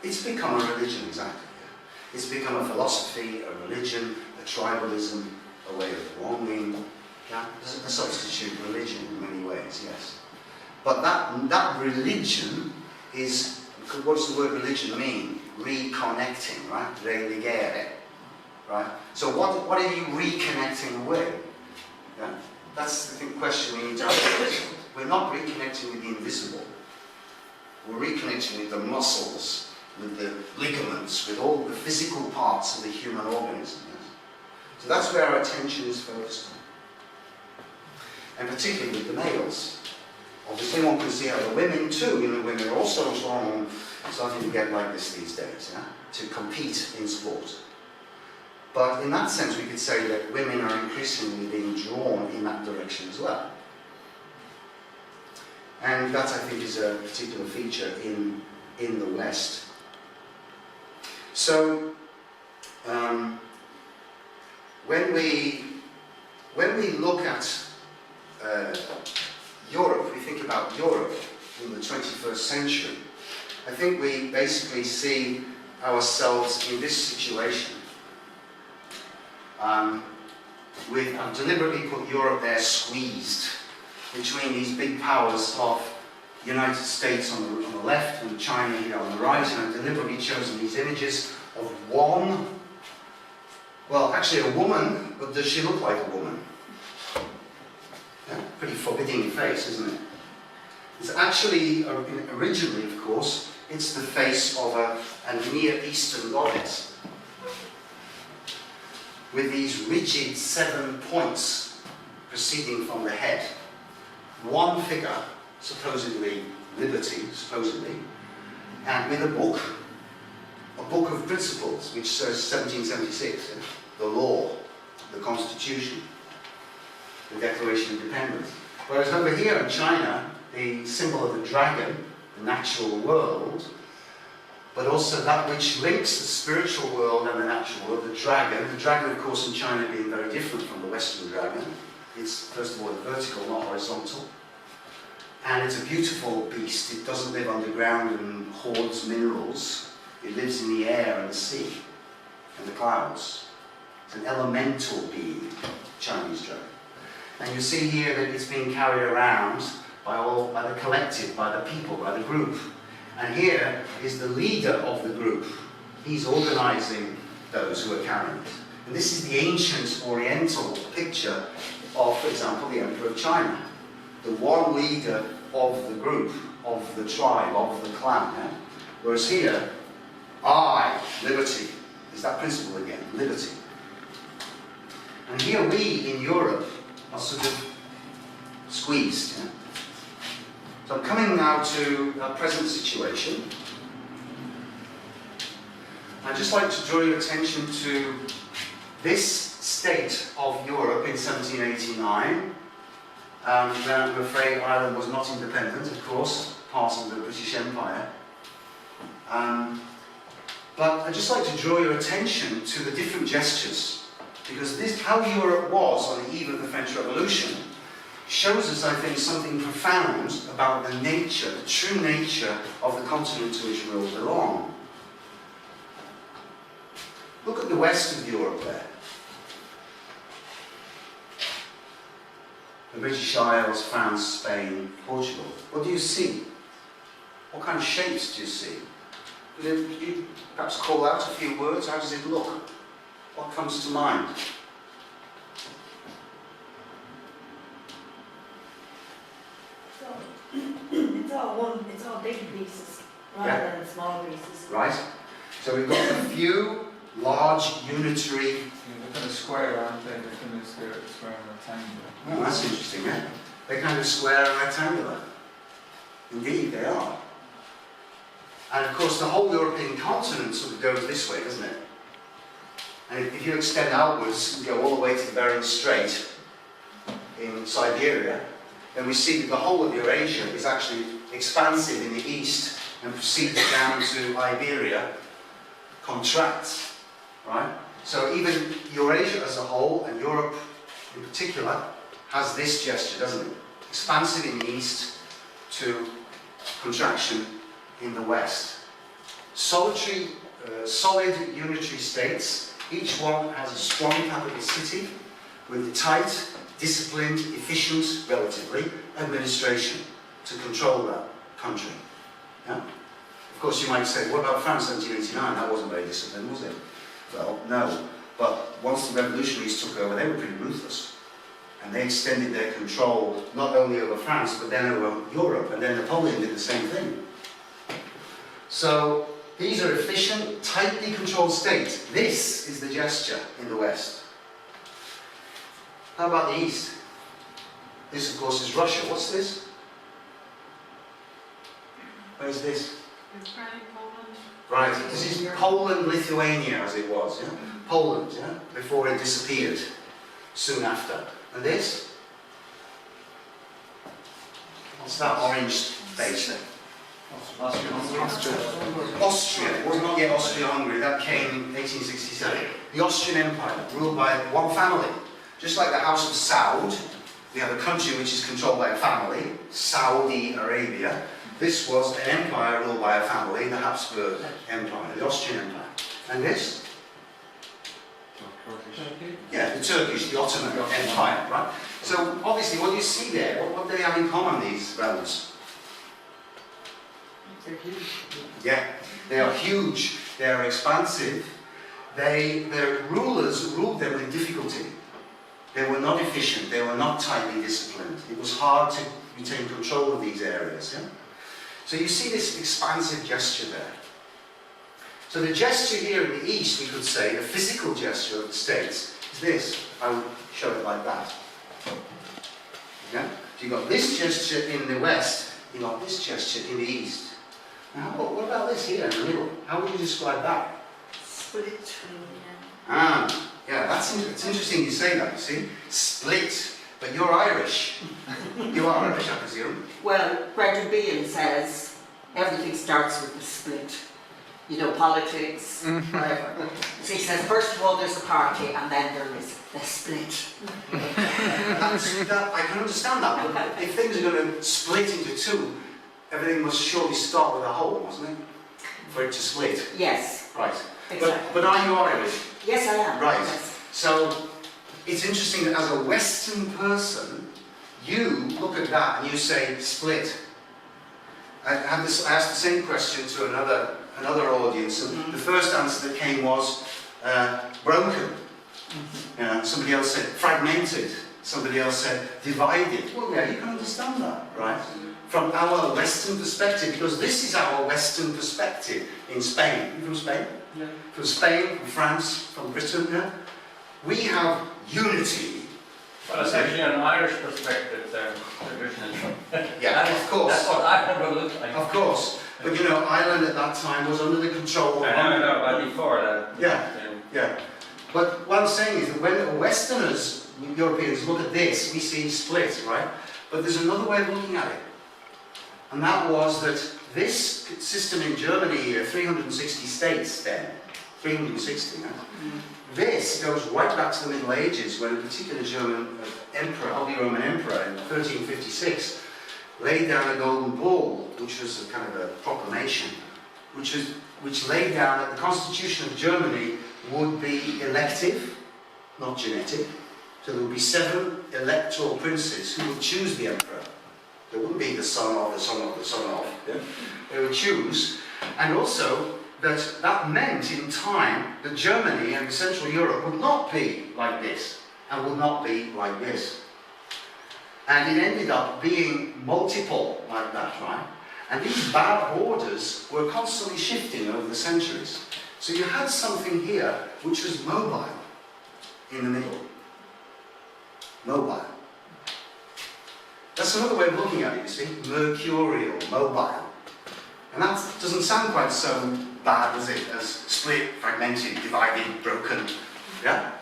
It's become a religion, exactly. Yeah. It's become a philosophy, a religion, a tribalism, a way of belonging. Yeah? A substitute religion in many ways, yes. But that religion is, what does the word religion mean? Reconnecting, right? Religere, right? So what are you reconnecting with? Yeah? That's the question we need to ask. We're not reconnecting with the invisible. We're reconnecting with the muscles, with the ligaments, with all the physical parts of the human organism. Yes? So that's where our attention is focused on. And particularly with the males. Obviously one can see how the women too, women are also starting to get like this these days, yeah? To compete in sport. But in that sense we could say that women are increasingly being drawn in that direction as well. And that, I think, is a particular feature in the West. So, when we look at Europe, we think about Europe in the 21st century, I think we basically see ourselves in this situation. I've deliberately put Europe there squeezed between these big powers of the United States on the left and China here on the right, and I've deliberately chosen these images of one, well, actually a woman, but does she look like a woman? Yeah, pretty forbidding face, isn't it? It's actually, originally of course, it's the face of a Near Eastern goddess with these rigid 7 points proceeding from the head. One figure, supposedly liberty, supposedly, and with a book of principles, which says 1776, the law, the Constitution, the Declaration of Independence. Whereas over here in China, the symbol of the dragon, the natural world, but also that which links the spiritual world and the natural world, the dragon. The dragon, of course, in China being very different from the Western dragon. It's, first of all, vertical, not horizontal. And it's a beautiful beast. It doesn't live underground and hoards minerals. It lives in the air and the sea and the clouds. It's an elemental being, Chinese dragon. And you see here that it's being carried around by the collective, by the people, by the group. And here is the leader of the group. He's organizing those who are carrying it. And this is the ancient Oriental picture of, for example, the Emperor of China. The one leader of the group, of the tribe, of the clan. Yeah? Whereas here, I, liberty, is that principle again, liberty. And here we, in Europe, are sort of squeezed. Yeah? So I'm coming now to our present situation. I'd just like to draw your attention to this state of Europe in 1789. I'm afraid Ireland was not independent, of course, part of the British Empire. But I'd just like to draw your attention to the different gestures, because this, how Europe was on the eve of the French Revolution, shows us, I think, something profound about the nature, the true nature of the continent to which we all belong. Look at the west of Europe there. The British Isles, France, Spain, Portugal. What do you see? What kind of shapes do you see? Could you perhaps call out a few words? How does it look? What comes to mind? It's all big pieces rather than small pieces. Right? So we've got a few large unitary... They're kind of square, aren't they? They're kind of square and rectangular. Oh, that's interesting, yeah? They're kind of square and rectangular. Indeed, they are. And of course, the whole European continent sort of goes this way, doesn't it? And if you extend outwards and go all the way to the Bering Strait in Siberia, then we see that the whole of Eurasia is actually expansive in the east and proceeds down to Iberia, contracts, right? So even Eurasia as a whole, and Europe in particular, has this gesture, doesn't it? Expansive in the east to contraction in the west. Solid unitary states, each one has a strong capital city with tight, disciplined, efficient, relatively, administration to control that country. Yeah? Of course, you might say, what about France 1789? That wasn't very disciplined, was it? Well, no. But once the revolutionaries took over, they were pretty ruthless. And they extended their control not only over France, but then over Europe. And then Napoleon did the same thing. So, these are efficient, tightly controlled states. This is the gesture in the West. How about the East? This, of course, is Russia. What's this? Where's this? Ukraine, Poland. Right, this is Poland, Lithuania, as it was, yeah? Poland, yeah? Before it disappeared, soon after. And this? What's that orange base there? Austria. It was not yet Austria-Hungary. That came in 1867. The Austrian Empire, ruled by one family. Just like the House of Saud, we have a country which is controlled by a family, Saudi Arabia. This was an empire ruled by a family, the Habsburg Empire, the Austrian Empire. And this? Yeah, the Turkish, the Ottoman Empire, right? So obviously what you see there, what do they have in common, these realms? They're huge. Yeah, they are huge, they are expansive, their rulers ruled them with difficulty. They were not efficient, they were not tightly disciplined. It was hard to retain control of these areas. Yeah? So you see this expansive gesture there. So the gesture here in the east, we could say, the physical gesture of the states, is this. I would show it like that. Yeah? So you've got this gesture in the west, you've got this gesture in the east. Now, what about this here in the middle? How would you describe that? Split. Yeah, it's interesting you say that, you see? Split. But you're Irish. You are Irish, I presume. Well, Brendan Behan says everything starts with the split. You know, politics, whatever. So he says, first of all, there's a party, and then there is the split. I can understand that, but if things are going to split into two, everything must surely start with a whole, mustn't it? For it to split. Yes. Right. Exactly. But are you Irish? Yes, I am. Right. Yes. So it's interesting that as a Western person, you look at that and you say split. I asked the same question to another audience, and the first answer that came was broken. Somebody else said fragmented. Somebody else said divided. Well, yeah, you can understand that, right? From our Western perspective, because this is our Western perspective in Spain. You from Spain? Yeah. From Spain, from France, from Britain, yeah? We have unity. Well, it's actually an Irish perspective there, originally. Yeah, of course. That's what I would look like. Of course. But you know, Ireland at that time was under the control of I know, but before that. Yeah. But what I'm saying is that when Westerners, Europeans, look at this, we see split, right? But there's another way of looking at it. And that was that this system in Germany, 360 states then, 360 now, this goes right back to the Middle Ages when a particular German emperor, Holy Roman Emperor in 1356, laid down a golden bull, which was a kind of a proclamation, which laid down that the constitution of Germany would be elective, not genetic. So there would be 7 electoral princes who would choose the emperor. There wouldn't be the son of, the son of, the son of. Yeah? They would choose. And also, that meant in time that Germany and Central Europe would not be like this, and would not be like this. And it ended up being multiple like that, right? And these bad borders were constantly shifting over the centuries. So you had something here which was mobile in the middle. Mobile. That's another way of looking at it, you see. Mercurial, mobile. And that doesn't sound quite so bad, does it? As split, fragmented, divided, broken. Yeah?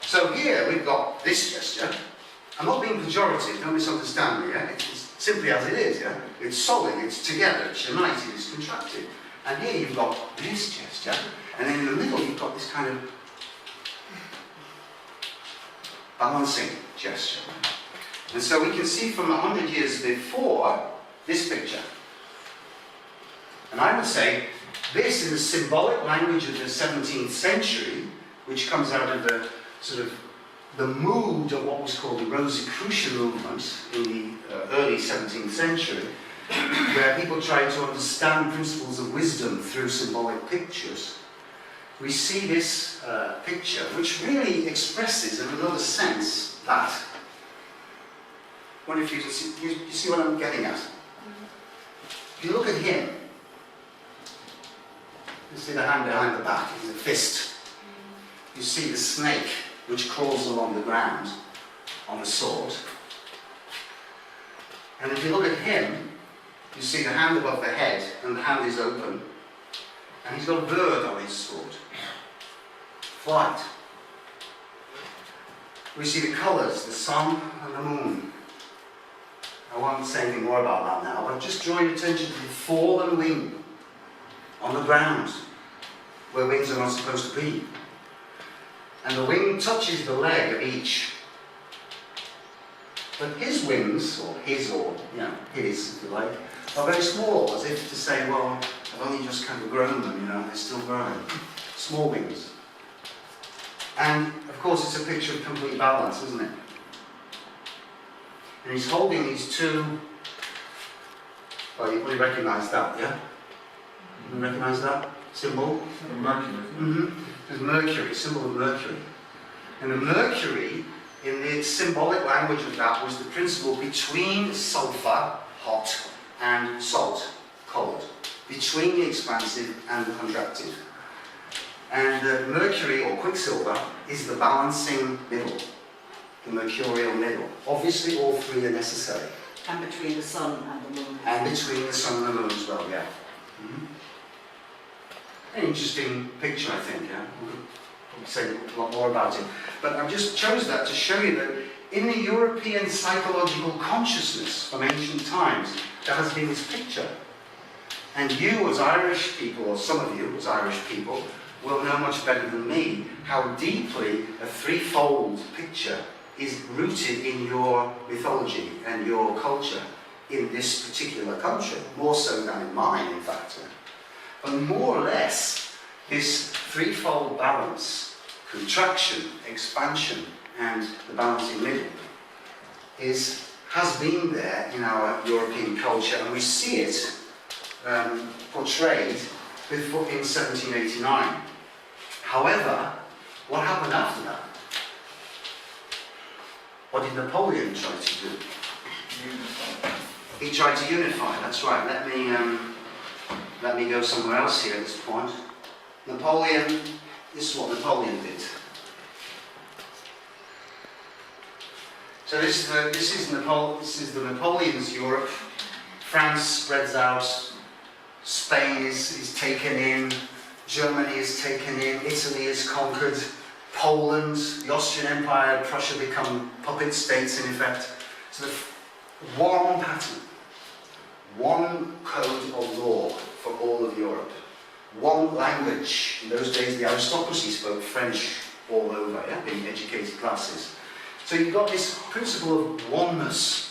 So here we've got this gesture. I'm not being pejorative, don't misunderstand me, yeah? It's simply as it is, yeah? It's solid, it's together, it's united, it's contracted. And here you've got this gesture, and then in the middle you've got this kind of balancing gesture. And so we can see from 100 years before this picture. And I would say this is a symbolic language of the 17th century, which comes out of the sort of the mood of what was called the Rosicrucian movement in the early 17th century, where people tried to understand principles of wisdom through symbolic pictures. We see this picture, which really expresses, in another sense, that. I wonder if you see what I'm getting at. If you look at him, you see the hand behind the back, it's a fist. You see the snake which crawls along the ground on the sword. And if you look at him, you see the hand above the head, and the hand is open. And he's got a bird on his sword. Flight. We see the colours, the sun and the moon. I won't say anything more about that now, but just drawing attention to the fallen wing on the ground, where wings are not supposed to be. And the wing touches the leg of each. But his wings, or his, if you like, are very small, as if to say, well, I've only just kind of grown them, they're still growing. Small wings. And, of course, it's a picture of complete balance, isn't it? And he's holding these two, well, you probably recognise that, yeah? You recognise that symbol? Mercury. Mm-hmm. There's Mercury, symbol of Mercury. And the Mercury, in the symbolic language of that, was the principle between sulfur, hot, and salt, cold. Between the expansive and the contractive. And Mercury, or Quicksilver, is the balancing middle. The mercurial middle. Obviously all three are necessary. And between the sun and the moon. And between the sun and the moon as well, yeah. Mm-hmm. An interesting picture, I think, yeah. We could probably say a lot more about it. But I just chose that to show you that in the European psychological consciousness from ancient times, there has been this picture. And you as Irish people, or some of you as Irish people, will know much better than me how deeply a threefold picture is rooted in your mythology and your culture in this particular country, more so than in mine, in fact. But more or less, this threefold balance, contraction, expansion, and the balancing middle, has been there in our European culture, and we see it portrayed in 1789. However, what happened after that? What did Napoleon try to do? He tried to unify, that's right. Let me go somewhere else here at this point. Napoleon, this is what Napoleon did. So this is the Napoleon's Europe. France spreads out, Spain is taken in, Germany is taken in, Italy is conquered, Poland, the Austrian Empire, Prussia become puppet states in effect. So one pattern, one code of law for all of Europe. One language. In those days the aristocracy spoke French all over, yeah, in educated classes. So you've got this principle of oneness,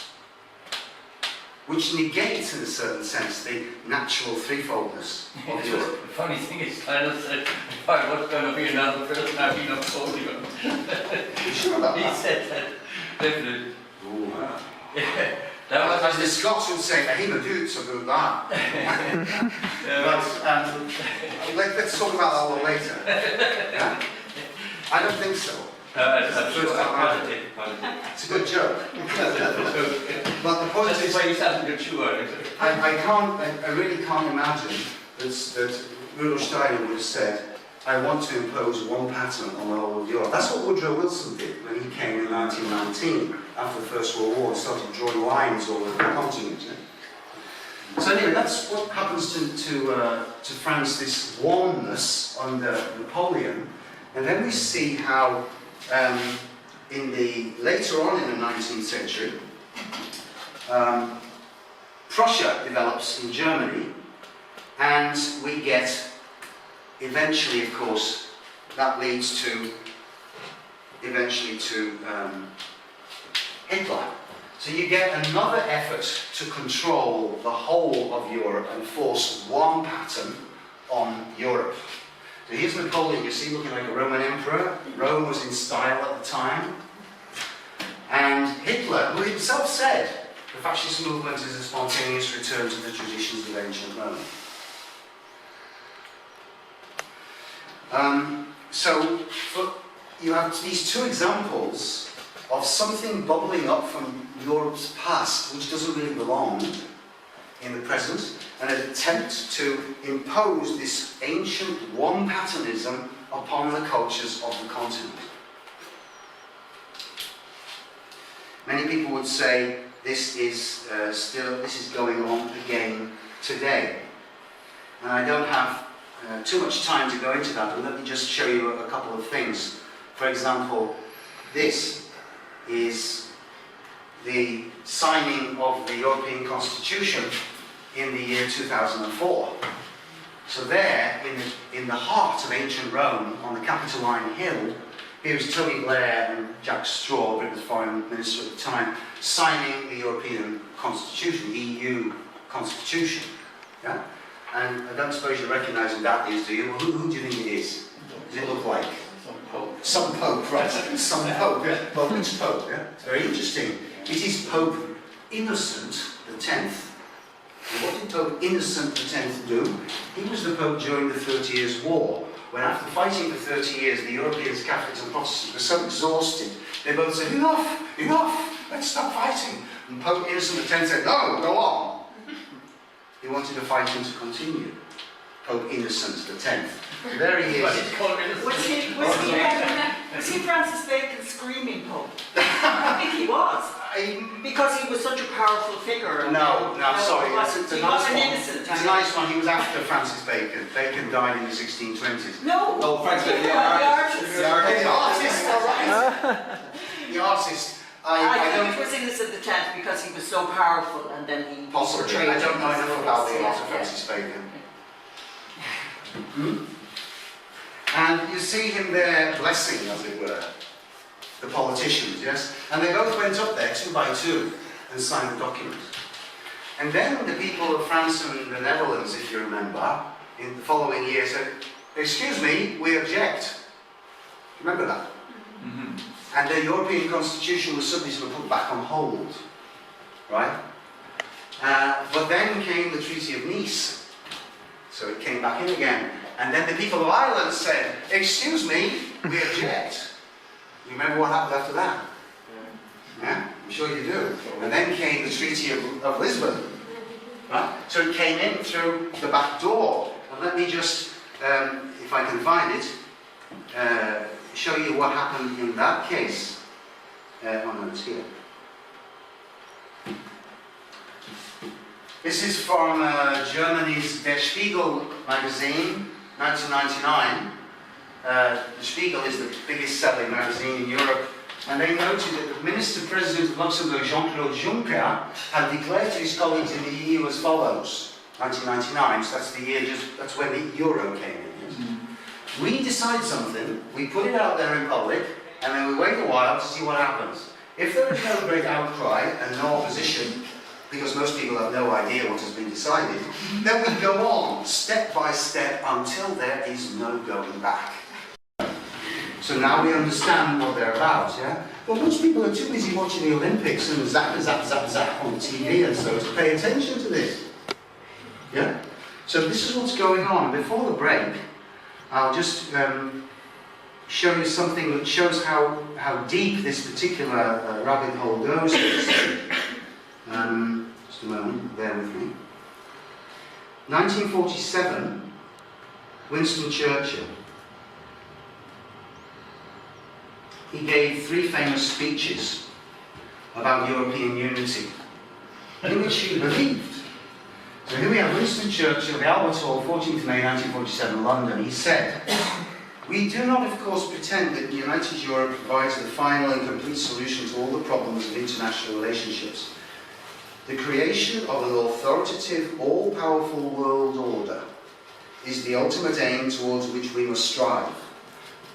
which negates, in a certain sense, the natural threefoldness of Europe. The funny thing is, Tyler said, if I was going to be another person, I'd be Napoleon. You sure about He that? said that, definitely. Ooh. Yeah. That was As the Scots would say, a him a dudes about that. But let's talk about that a little later. Yeah? I don't think so. I'm sure Positive. It's a good joke. But the point That's is, why you haven't got sure. I really can't imagine that Rudolf Steiner would have said, I want to impose one pattern on the whole of Europe. That's what Woodrow Wilson did when he came in 1919 after the First World War and started drawing lines all over the continent. Yeah? So anyway, that's what happens to France, this oneness under Napoleon. And then we see how later on in the 19th century, Prussia develops in Germany, and we get, eventually, of course, that leads to, eventually to Hitler. So you get another effort to control the whole of Europe and force one pattern on Europe. So here's Napoleon, you see, looking like a Roman emperor. Rome was in style at the time. And Hitler, who himself said, the fascist movement is a spontaneous return to the traditions of ancient Rome. You have these two examples of something bubbling up from Europe's past, which doesn't really belong in the present, and an attempt to impose this ancient one-patternism upon the cultures of the continent. Many people would say this is going on again today. And I don't have too much time to go into that, but let me just show you a couple of things. For example, this is the signing of the European Constitution in the year 2004. So there, in the heart of ancient Rome, on the Capitoline Hill, here's Tony Blair and Jack Straw, Britain's foreign minister at the time, signing the European Constitution, EU Constitution. Yeah? And I don't suppose you recognise who that is, do you? Well, who do you think it is? Does it look like? Some Pope. Some Pope, right? Some Pope, yeah. Well, which Pope, yeah? It's very interesting. It is Pope Innocent X. And what did Pope Innocent X do? He was the Pope during the 30 Years' War, when after fighting for 30 years, the Europeans, Catholics and Protestants, were so exhausted, they both said, enough, enough, let's stop fighting. And Pope Innocent X said, no, go on. He wanted the fighting to continue. Pope Innocent X. There he is. Was he Francis Bacon's screaming pope? I think he was. Because he was such a powerful figure. No, sorry. He wasn't innocent. It's a nice one. He was after Francis Bacon. Bacon died in the 1620s. No. Oh, Francis Bacon, the artist. The artist, all right. The artist. I think it was Innocent X because he was so powerful, and then he Possibly. portrayed I don't know him as enough about the art of yeah. Francis Bacon. And you see him there blessing, as it were, the politicians, yes? And they both went up there, 2 by 2, and signed the document. And then the people of France and the Netherlands, if you remember, in the following year said, excuse me, we object. Remember that? Mm-hmm. And the European Constitution was suddenly sort of put back on hold, right? But then came the Treaty of Nice, so it came back in again. And then the people of Ireland said, excuse me, we object. You remember what happened after that? Yeah? I'm sure you do. And then came the Treaty of Lisbon, right? So it came in through the back door. And let me just, if I can find it, show you what happened in that case. Oh no, it's here. This is from Germany's Der Spiegel magazine, 1999. Der Spiegel is the biggest selling magazine in Europe, and they noted that the Minister-President of Luxembourg, Jean-Claude Juncker, had declared to his colleagues in the EU as follows, 1999, so that's the year, that's when the euro came in. Yes? Mm-hmm. We decide something, we put it out there in public, and then we wait a while to see what happens. If there is no great outcry and no opposition, because most people have no idea what has been decided, then we go on, step by step, until there is no going back. So now we understand what they're about, yeah? But most people are too busy watching the Olympics and zap, zap, zap, zap on TV and so to pay attention to this. Yeah? So this is what's going on. Before the break, I'll just show you something that shows how deep this particular rabbit hole goes. Just a moment, bear with me. 1947, Winston Churchill. He gave 3 famous speeches about European unity, in which he believed. So here we have Winston Churchill, the Albert Hall, 14th May 1947, London. He said, "We do not, of course, pretend that united Europe provides the final and complete solution to all the problems of international relationships. The creation of an authoritative, all-powerful world order is the ultimate aim towards which we must strive.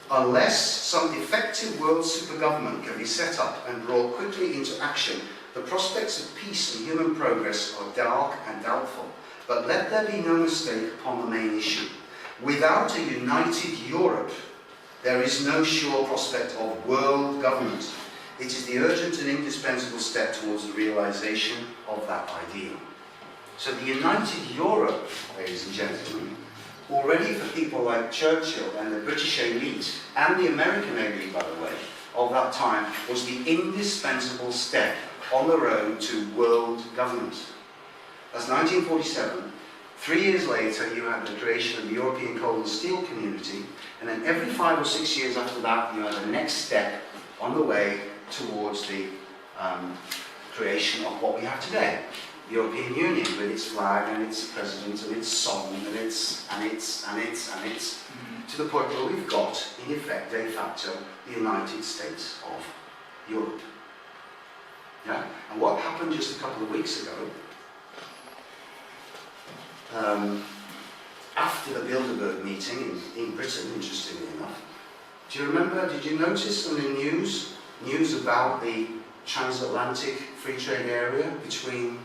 Unless some effective world supergovernment can be set up and brought quickly into action, the prospects of peace and human progress are dark and doubtful. But let there be no mistake upon the main issue. Without a united Europe, there is no sure prospect of world government. It is the urgent and indispensable step towards the realization of that ideal." So the united Europe, ladies and gentlemen, already for people like Churchill and the British elite, and the American elite, by the way, of that time, was the indispensable step on the road to world government. That's 1947. 3 years later, you had the creation of the European Coal and Steel Community, and then every 5 or 6 years after that, you had the next step on the way towards the creation of what we have today. The European Union, with its flag and its president and its song and its, to the point where we've got, in effect, de facto, the United States of Europe. Yeah? And what happened just a couple of weeks ago, after the Bilderberg meeting in Britain, interestingly enough, do you remember, did you notice on the news about the transatlantic free trade area between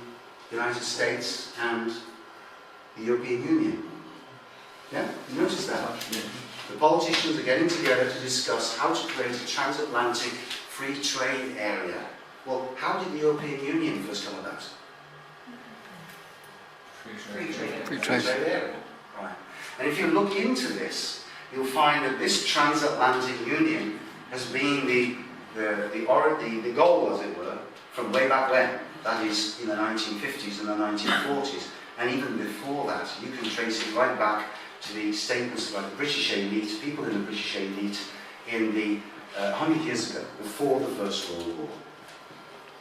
the United States and the European Union? Yeah, you noticed that? The politicians are getting together to discuss how to create a transatlantic free trade area. Well, how did the European Union first come about? Free trade area. Right. And if you look into this, you'll find that this transatlantic union has been the goal, as it were, from way back when. That is, in the 1950s and the 1940s. And even before that, you can trace it right back to the statements by the British elite, people in the British elite, in the 100 years ago, before the First World War.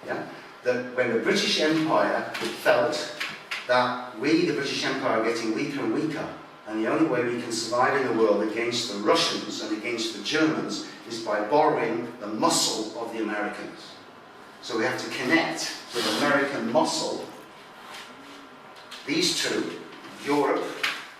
Yeah? That when the British Empire felt that we, the British Empire, are getting weaker and weaker, and the only way we can survive in the world against the Russians and against the Germans is by borrowing the muscle of the Americans. So we have to connect with American muscle. These two, Europe,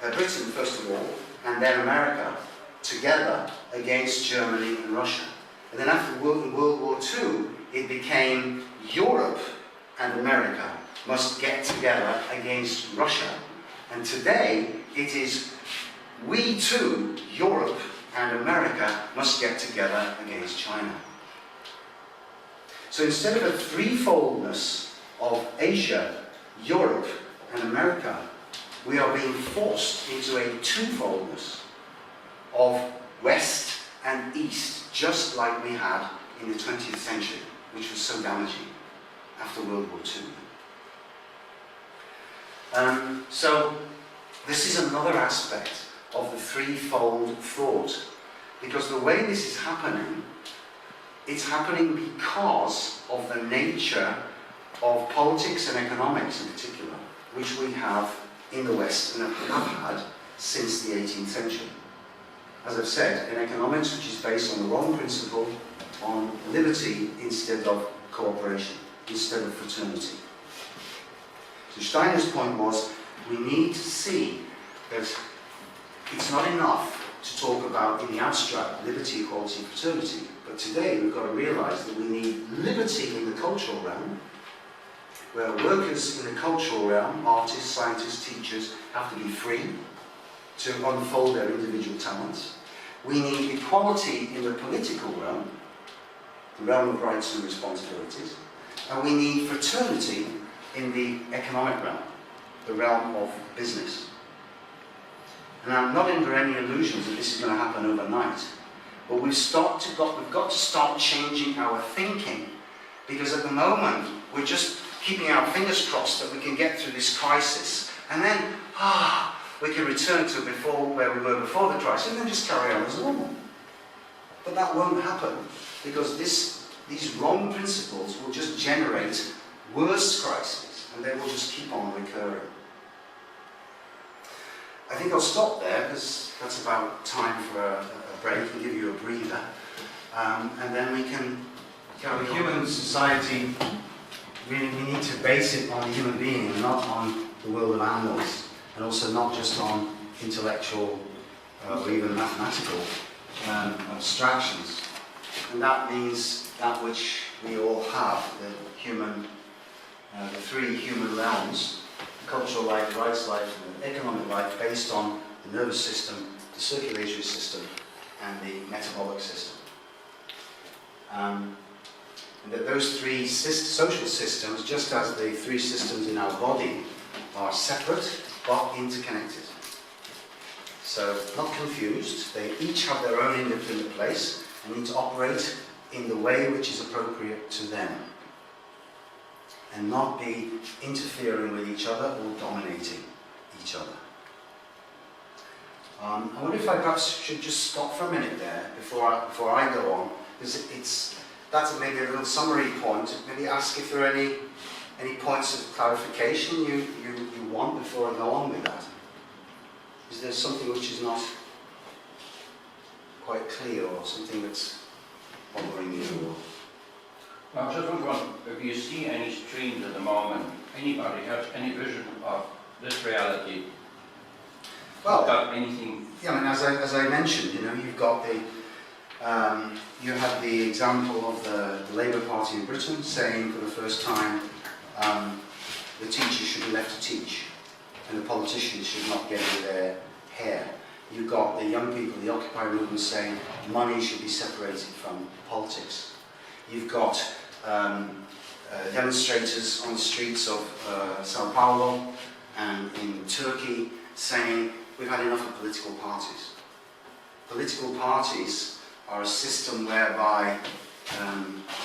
Britain first of all, and then America, together against Germany and Russia. And then after World War II, it became Europe and America must get together against Russia. And today, it is we too, Europe and America, must get together against China. So instead of a threefoldness of Asia, Europe and America, we are being forced into a twofoldness of West and East, just like we had in the 20th century, which was so damaging after World War II. So this is another aspect of the threefold thought, because the way this is happening, it's happening because of the nature of politics and economics in particular, which we have in the West and have had since the 18th century. As I've said, in economics, which is based on the wrong principle, on liberty instead of cooperation, instead of fraternity. So Steiner's point was, we need to see that it's not enough to talk about, in the abstract, liberty, equality, fraternity. But today we've got to realise that we need liberty in the cultural realm, where workers in the cultural realm, artists, scientists, teachers, have to be free to unfold their individual talents. We need equality in the political realm, the realm of rights and responsibilities, and we need fraternity in the economic realm, the realm of business. And I'm not under any illusions that this is going to happen overnight, but we've got to start changing our thinking, because at the moment we're just keeping our fingers crossed that we can get through this crisis, and then we can return to where we were before the crisis, and then just carry on as normal. But that won't happen, because these wrong principles will just generate worse crises, and they will just keep on recurring. I think I'll stop there, because that's about time for a break and give you a breather. And then we can carry on. Human society, we need to base it on the human being and not on the world of animals, and also not just on intellectual or even mathematical abstractions. And that means that which we all have, the three human realms: cultural life, rights life, and economic life, based on the nervous system, the circulatory system, and the metabolic system. And that those three social systems, just as the three systems in our body, are separate but interconnected. So, not confused, they each have their own independent place and need to operate in the way which is appropriate to them, and not be interfering with each other or dominating each other. I wonder if I perhaps should just stop for a minute there before I go on, because that's maybe a little summary point. Maybe ask if there are any points of clarification you want before I go on with that. Is there something which is not quite clear, or something that's bothering you? Or I just wonder if you see any streams at the moment, anybody has any vision of this reality? well, About anything? yeah, I mean, as I mentioned, you've got you have the example of the Labour Party in Britain saying for the first time the teachers should be left to teach, and the politicians should not get in their hair. You've got the young people, the Occupy movement, saying money should be separated from politics. You've got demonstrators on the streets of Sao Paulo and in Turkey saying we've had enough of political parties. Political parties are a system whereby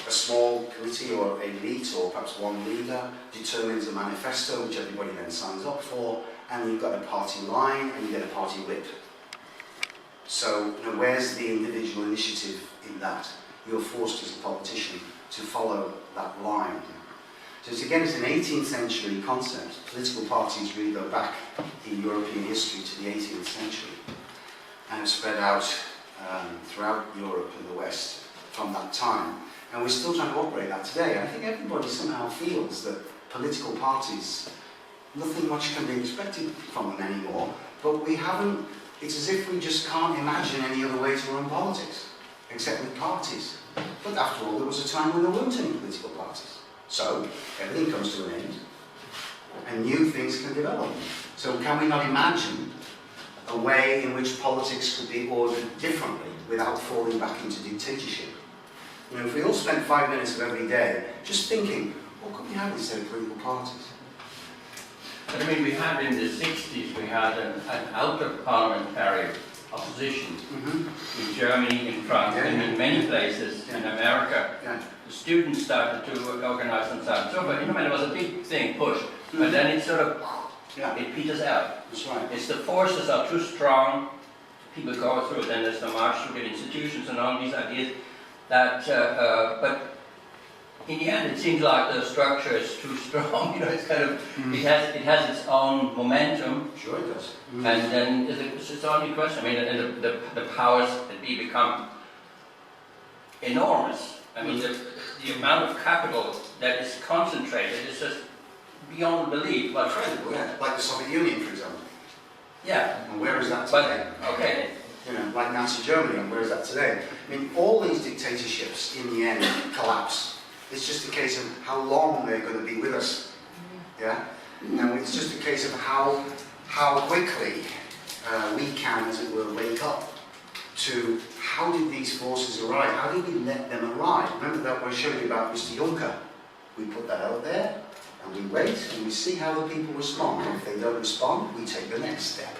a small committee or elite, or perhaps one leader, determines a manifesto which everybody then signs up for, and you've got a party line and you get a party whip. So, where's the individual initiative in that? You're forced as a politician to follow that line. So it's an 18th century concept. Political parties really go back in European history to the 18th century and have spread out throughout Europe and the West from that time. And we're still trying to operate that today. I think everybody somehow feels that political parties, nothing much can be expected from them anymore, but we haven't, it's as if we just can't imagine any other way to run politics, except with parties. But after all, there was a time when there weren't any political parties. So, everything comes to an end, and new things can develop. So can we not imagine a way in which politics could be ordered differently without falling back into dictatorship? If we all spent 5 minutes of every day just thinking, what could we have instead of political parties? But I mean, we had in the 60s, we had an out-of-parliamentary opposition in Germany, in France, and in many places in America. The students started to organize themselves. So, but it was a big thing, push, but then it sort of, it peters out. That's right. It's the forces are too strong, people go through it, then there's the march through the institutions and all these ideas that, but in the end it seems like the structure is too strong, it's kind of, it has its own momentum. Sure it does. And then it's only a question, and the powers that be become enormous. I mean, the amount of capital that is concentrated is just beyond belief. But Incredible, like the Soviet Union, for example. yeah, And where is that today? but okay. Like Nazi Germany, and where is that today? I mean, all these dictatorships in the end collapse. It's just a case of how long they're going to be with us. Yeah? And it's just a case of how quickly we can, as it were, wake up to how did these forces arise? How did we let them arrive? Remember that I showed you about Mr. Juncker? We put that out there, and we wait, and we see how the people respond. And if they don't respond, we take the next step.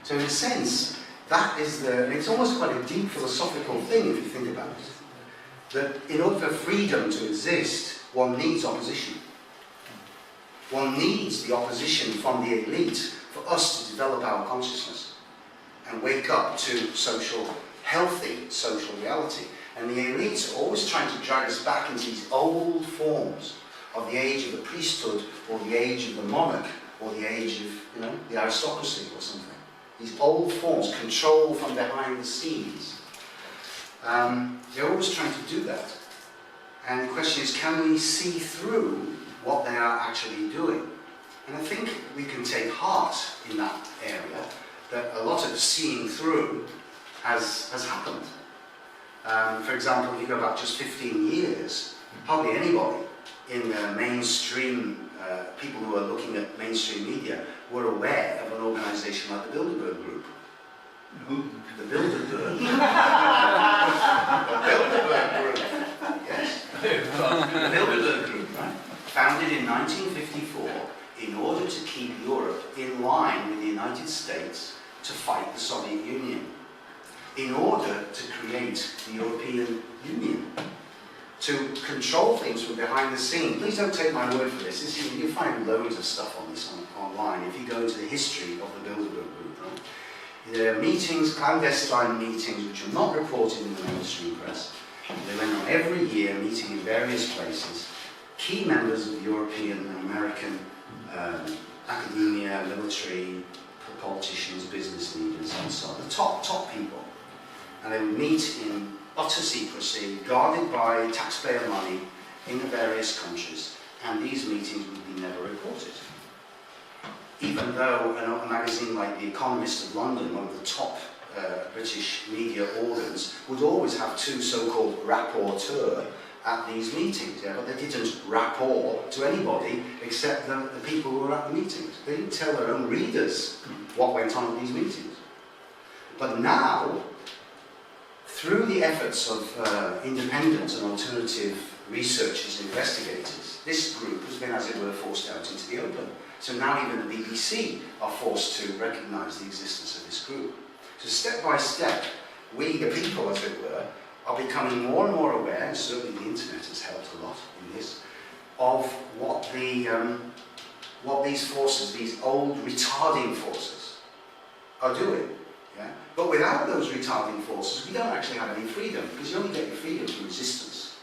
So in a sense, that is and it's almost quite a deep philosophical thing if you think about it. That in order for freedom to exist, one needs opposition. One needs the opposition from the elite for us to develop our consciousness and wake up to healthy social reality. And the elites are always trying to drag us back into these old forms of the age of the priesthood, or the age of the monarch, or the age of, the aristocracy or something. These old forms, control from behind the scenes. They're always trying to do that. And the question is, can we see through what they are actually doing? And I think we can take heart in that area, that a lot of seeing through has happened. For example, if you go back just 15 years, hardly anybody in the mainstream, people who are looking at mainstream media, were aware of an organisation like the Bilderberg Group. Who? The Bilderberg. The Bilderberg Group. Yes. The Bilderberg Group, right? Founded in 1954 in order to keep Europe in line with the United States to fight the Soviet Union. In order to create the European Union. To control things from behind the scenes. Please don't take my word for this. You'll find loads of stuff on this online if you go into the history of the Bilderberg Group. Right? There are meetings, clandestine meetings, which are not reported in the mainstream press. They went on every year, meeting in various places. Key members of European and American academia, military, politicians, business leaders, and so on. The top people. And they would meet in utter secrecy, guarded by taxpayer money in the various countries, and these meetings would be never reported. Even though a magazine like The Economist of London, one of the top British media organs, would always have two so-called rapporteurs at these meetings, but they didn't rapport to anybody except the people who were at the meetings. They didn't tell their own readers what went on at these meetings. But now, through the efforts of independent and alternative researchers and investigators, this group has been, as it were, forced out into the open. So now even the BBC are forced to recognise the existence of this group. So step by step, we, the people, as it were, are becoming more and more aware, and certainly the internet has helped a lot in this, of what these forces, these old retarding forces, are doing. Yeah? But without those retarding forces, we don't actually have any freedom, because you only get your freedom through resistance.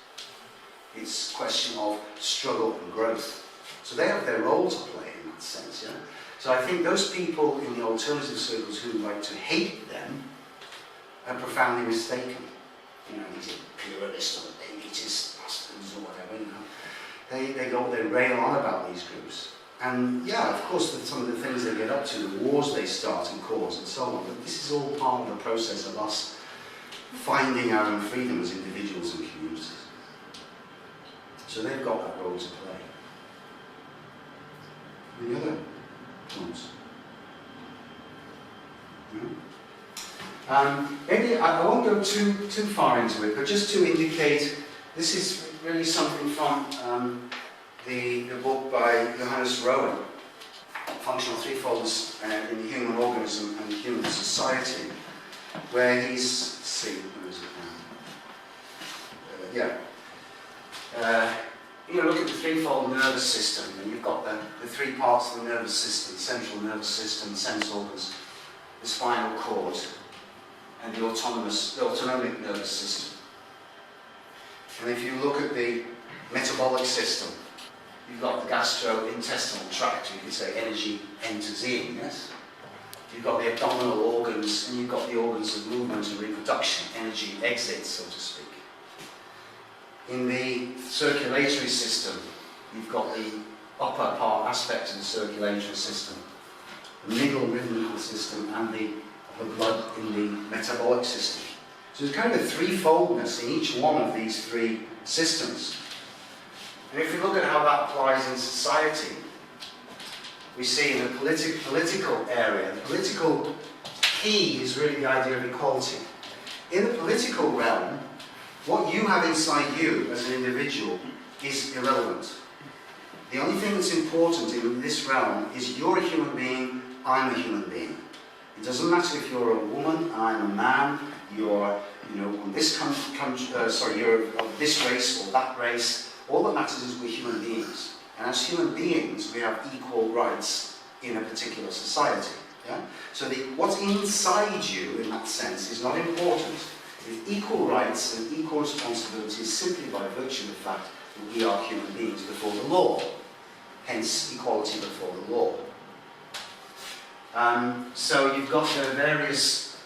It's a question of struggle and growth. So they have their role to play in that sense. Yeah? So I think those people in the alternative circles who like to hate them are profoundly mistaken. These are pluralists or elitist bastards or whatever, They rail on about these groups. And yeah, of course, some of the things they get up to, the wars they start and cause and so on, but this is all part of the process of us finding our own freedom as individuals and communities. So they've got that role to play. Any other points? No? Maybe I won't go too far into it, but just to indicate, this is really something from the book by Johannes Rowan, Functional Threefoldness in the Human Organism and Human Society, where he's, let's see, where is it now? Look at the threefold nervous system, and you've got the three parts of the nervous system: the central nervous system, the sense organs, the spinal cord, and the autonomic nervous system. And if you look at the metabolic system, you've got the gastrointestinal tract, you could say energy enters in, yes? You've got the abdominal organs, and you've got the organs of movement and reproduction, energy exits, so to speak. In the circulatory system, you've got the upper part aspect of the circulatory system, the middle rhythmical system, and the blood in the metabolic system. So there's kind of a threefoldness in each one of these three systems. And if we look at how that applies in society, we see in the political area, the political key is really the idea of equality. In the political realm, what you have inside you as an individual is irrelevant. The only thing that's important in this realm is you're a human being, I'm a human being. It doesn't matter if you're a woman, I'm a man, you're, on this you're of this race or that race. All that matters is we're human beings. And as human beings, we have equal rights in a particular society. Yeah? So what's inside you, in that sense, is not important. With equal rights and equal responsibilities simply by virtue of the fact that we are human beings before the law. Hence, equality before the law. So you've got various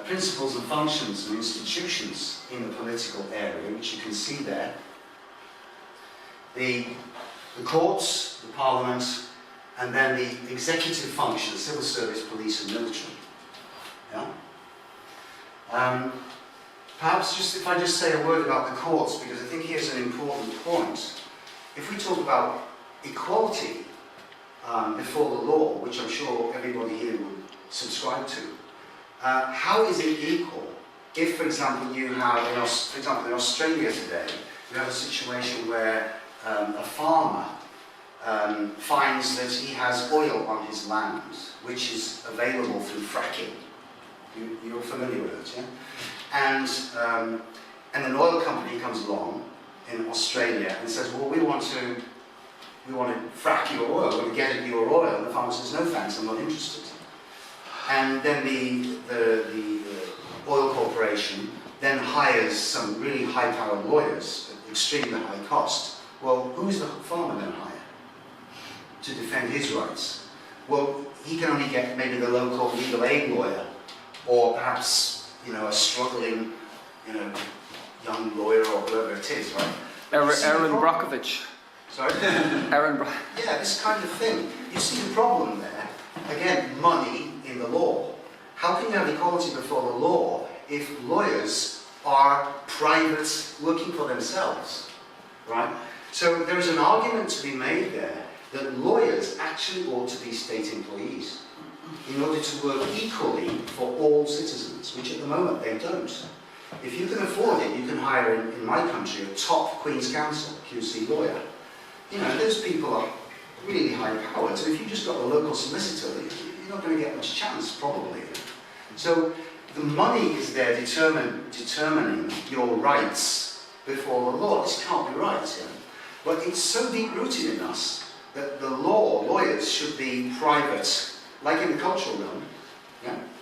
principles and functions and institutions in the political area, which you can see there. The courts, the parliament, and then the executive functions, civil service, police and military. Yeah? Perhaps if I just say a word about the courts, because I think here's an important point. If we talk about equality before the law, which I'm sure everybody here would subscribe to, how is it equal if, for example, you have, in Australia today, you have a situation where a farmer finds that he has oil on his land, which is available through fracking. You're familiar with it, yeah? And an oil company comes along in Australia and says, well, we want to frack your oil, we want to get at your oil. And the farmer says, no thanks, I'm not interested. And then the oil corporation then hires some really high-powered lawyers at extremely high cost. Well, who's the farmer going to hire to defend his rights? Well, he can only get maybe the local legal aid lawyer, or perhaps, a struggling, young lawyer or whoever it is, right? Aaron Brockovich. Sorry? Yeah, this kind of thing. You see the problem there. Again, money in the law. How can you have equality before the law if lawyers are private, working for themselves, right? So there is an argument to be made there that lawyers actually ought to be state employees in order to work equally for all citizens, which at the moment they don't. If you can afford it, you can hire, in my country, a top Queen's Counsel, QC lawyer. Those people are really high powered, so if you just got a local solicitor, you're not going to get much chance, probably. So the money is there determining your rights before the law. This can't be right, But it's so deep-rooted in us that the lawyers should be private, like in the cultural realm,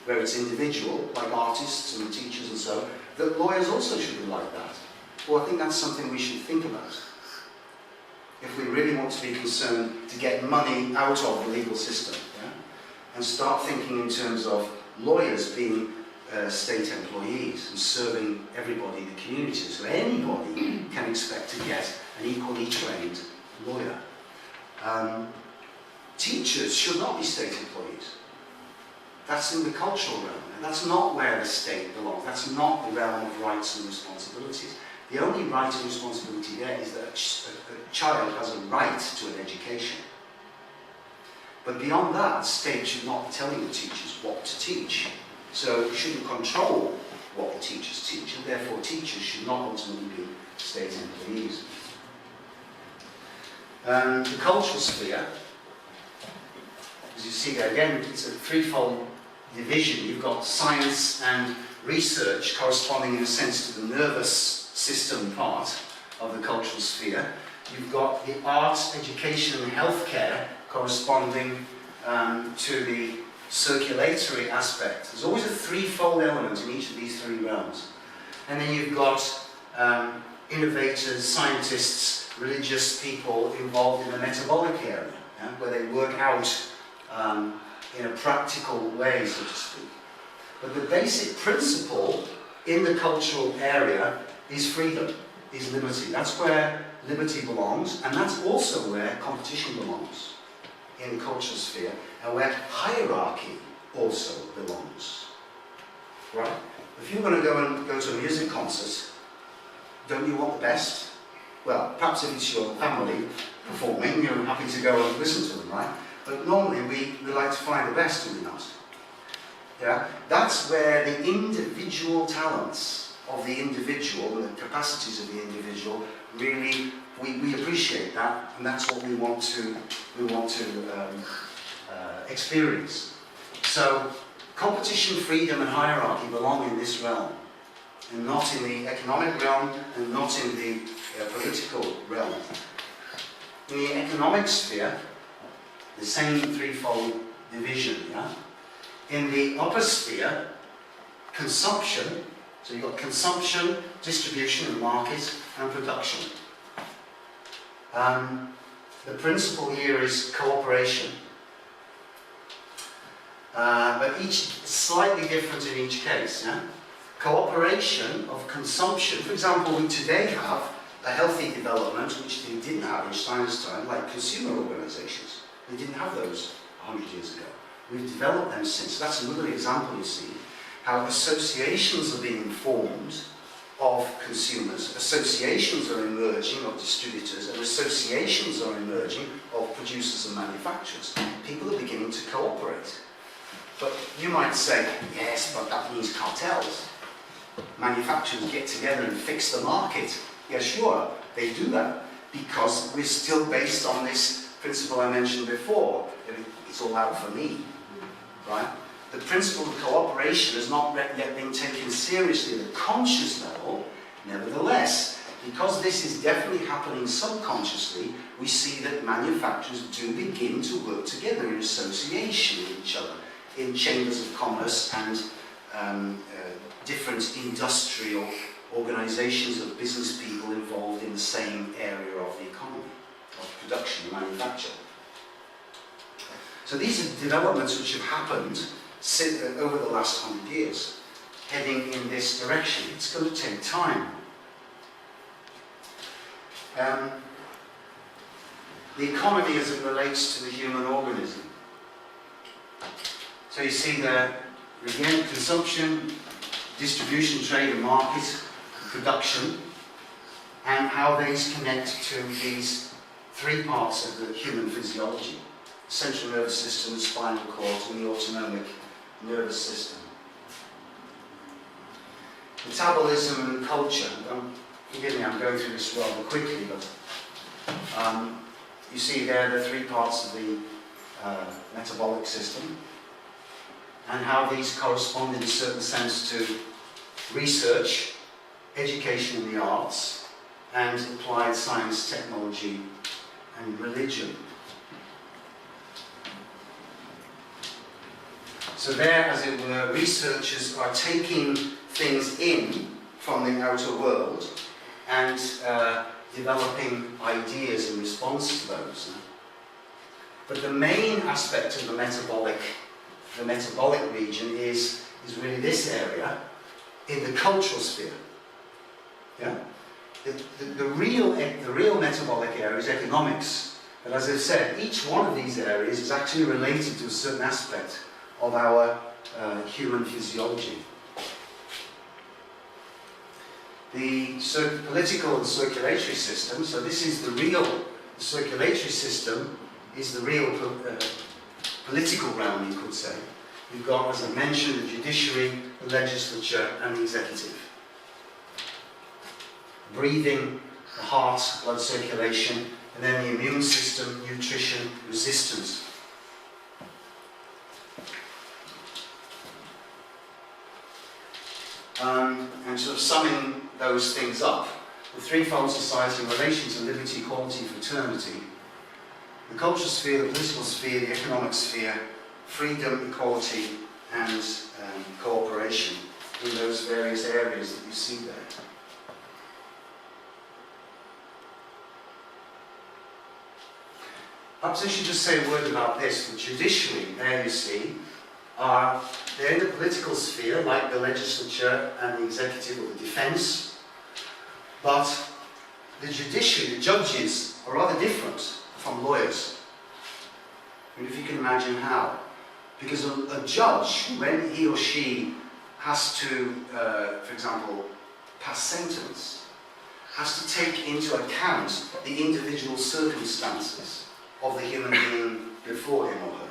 where it's individual, like artists and teachers and so, that lawyers also should be like that. Well, I think that's something we should think about. If we really want to be concerned to get money out of the legal system, and start thinking in terms of lawyers being state employees and serving everybody in the community, so anybody can expect to get an equally trained lawyer. Teachers should not be state employees. That's in the cultural realm, and that's not where the state belongs. That's not the realm of rights and responsibilities. The only right and responsibility there is that a child has a right to an education. But beyond that, the state should not be telling the teachers what to teach. So it shouldn't control what the teachers teach, and therefore teachers should not ultimately be state employees. The cultural sphere, as you see there, again, it's a threefold division. You've got science and research corresponding in a sense to the nervous system part of the cultural sphere. You've got the arts, education and healthcare corresponding to the circulatory aspect. There's always a threefold element in each of these three realms. And then you've got innovators, scientists, religious people involved in the metabolic area, where they work out in a practical way, so to speak. But the basic principle in the cultural area is freedom, is liberty. That's where liberty belongs, and that's also where competition belongs in the cultural sphere, and where hierarchy also belongs. Right? If you're going to go to a music concert, don't you want the best? Well, perhaps if it's your family performing, you're happy to go and listen to them, right? But normally we like to find the best, do we not? Yeah? That's where the individual talents of the individual and the capacities of the individual really, we appreciate that, and that's what we want to experience. So competition, freedom and hierarchy belong in this realm, and not in the economic realm, and not in the political realm. In the economic sphere, the same threefold division. Yeah? In the upper sphere, consumption, so you've got consumption, distribution and market, and production. The principle here is cooperation. But each slightly different in each case. Yeah? Cooperation of consumption, for example, we today have a healthy development which they didn't have in Steiner's time, like consumer organisations. They didn't have those 100 years ago. We've developed them since. That's another example, you see, how associations are being formed of consumers, associations are emerging of distributors, and associations are emerging of producers and manufacturers. People are beginning to cooperate. But you might say, yes, but that means cartels. Manufacturers get together and fix the market. Yeah, sure, they do that, because we're still based on this principle I mentioned before, that it's all out for me, right? The principle of cooperation has not yet been taken seriously at a conscious level. Nevertheless, because this is definitely happening subconsciously, we see that manufacturers do begin to work together in association with each other, in chambers of commerce and different industrial organisations of business people involved in the same area of the economy, of production and manufacture. So these are developments which have happened over the last 100 years, heading in this direction. It's going to take time. The economy as it relates to the human organism. So you see there, again, consumption, distribution, trade and market, production, and how these connect to these three parts of the human physiology: the central nervous system, the spinal cord, and the autonomic nervous system. Metabolism and culture. Forgive me, I'm going through this rather quickly, but you see there the three parts of the metabolic system, and how these correspond in a certain sense to research, education in the arts, and applied science, technology, and religion. So there, as it were, researchers are taking things in from the outer world and developing ideas in response to those. But the main aspect of the metabolic region is really this area in the cultural sphere. Yeah? The real metabolic area is economics. But as I've said, each one of these areas is actually related to a certain aspect of our human physiology. The political and circulatory system, so this is the circulatory system is the real political realm, you could say. You've got, as I mentioned, the judiciary, the legislature, and the executive. Breathing, the heart, blood circulation, and then the immune system, nutrition, resistance. And sort of summing those things up, the threefold society in relation to liberty, equality, fraternity, the cultural sphere, the political sphere, the economic sphere, freedom, equality, and cooperation in those various areas that you see there. Perhaps I should just say a word about this. The judiciary, there you see, they're in the political sphere, like the legislature and the executive or the defence, but the judiciary, the judges, are rather different from lawyers. I mean, if you can imagine how. Because a judge, when he or she has to, for example, pass sentence, has to take into account the individual circumstances of the human being before him or her.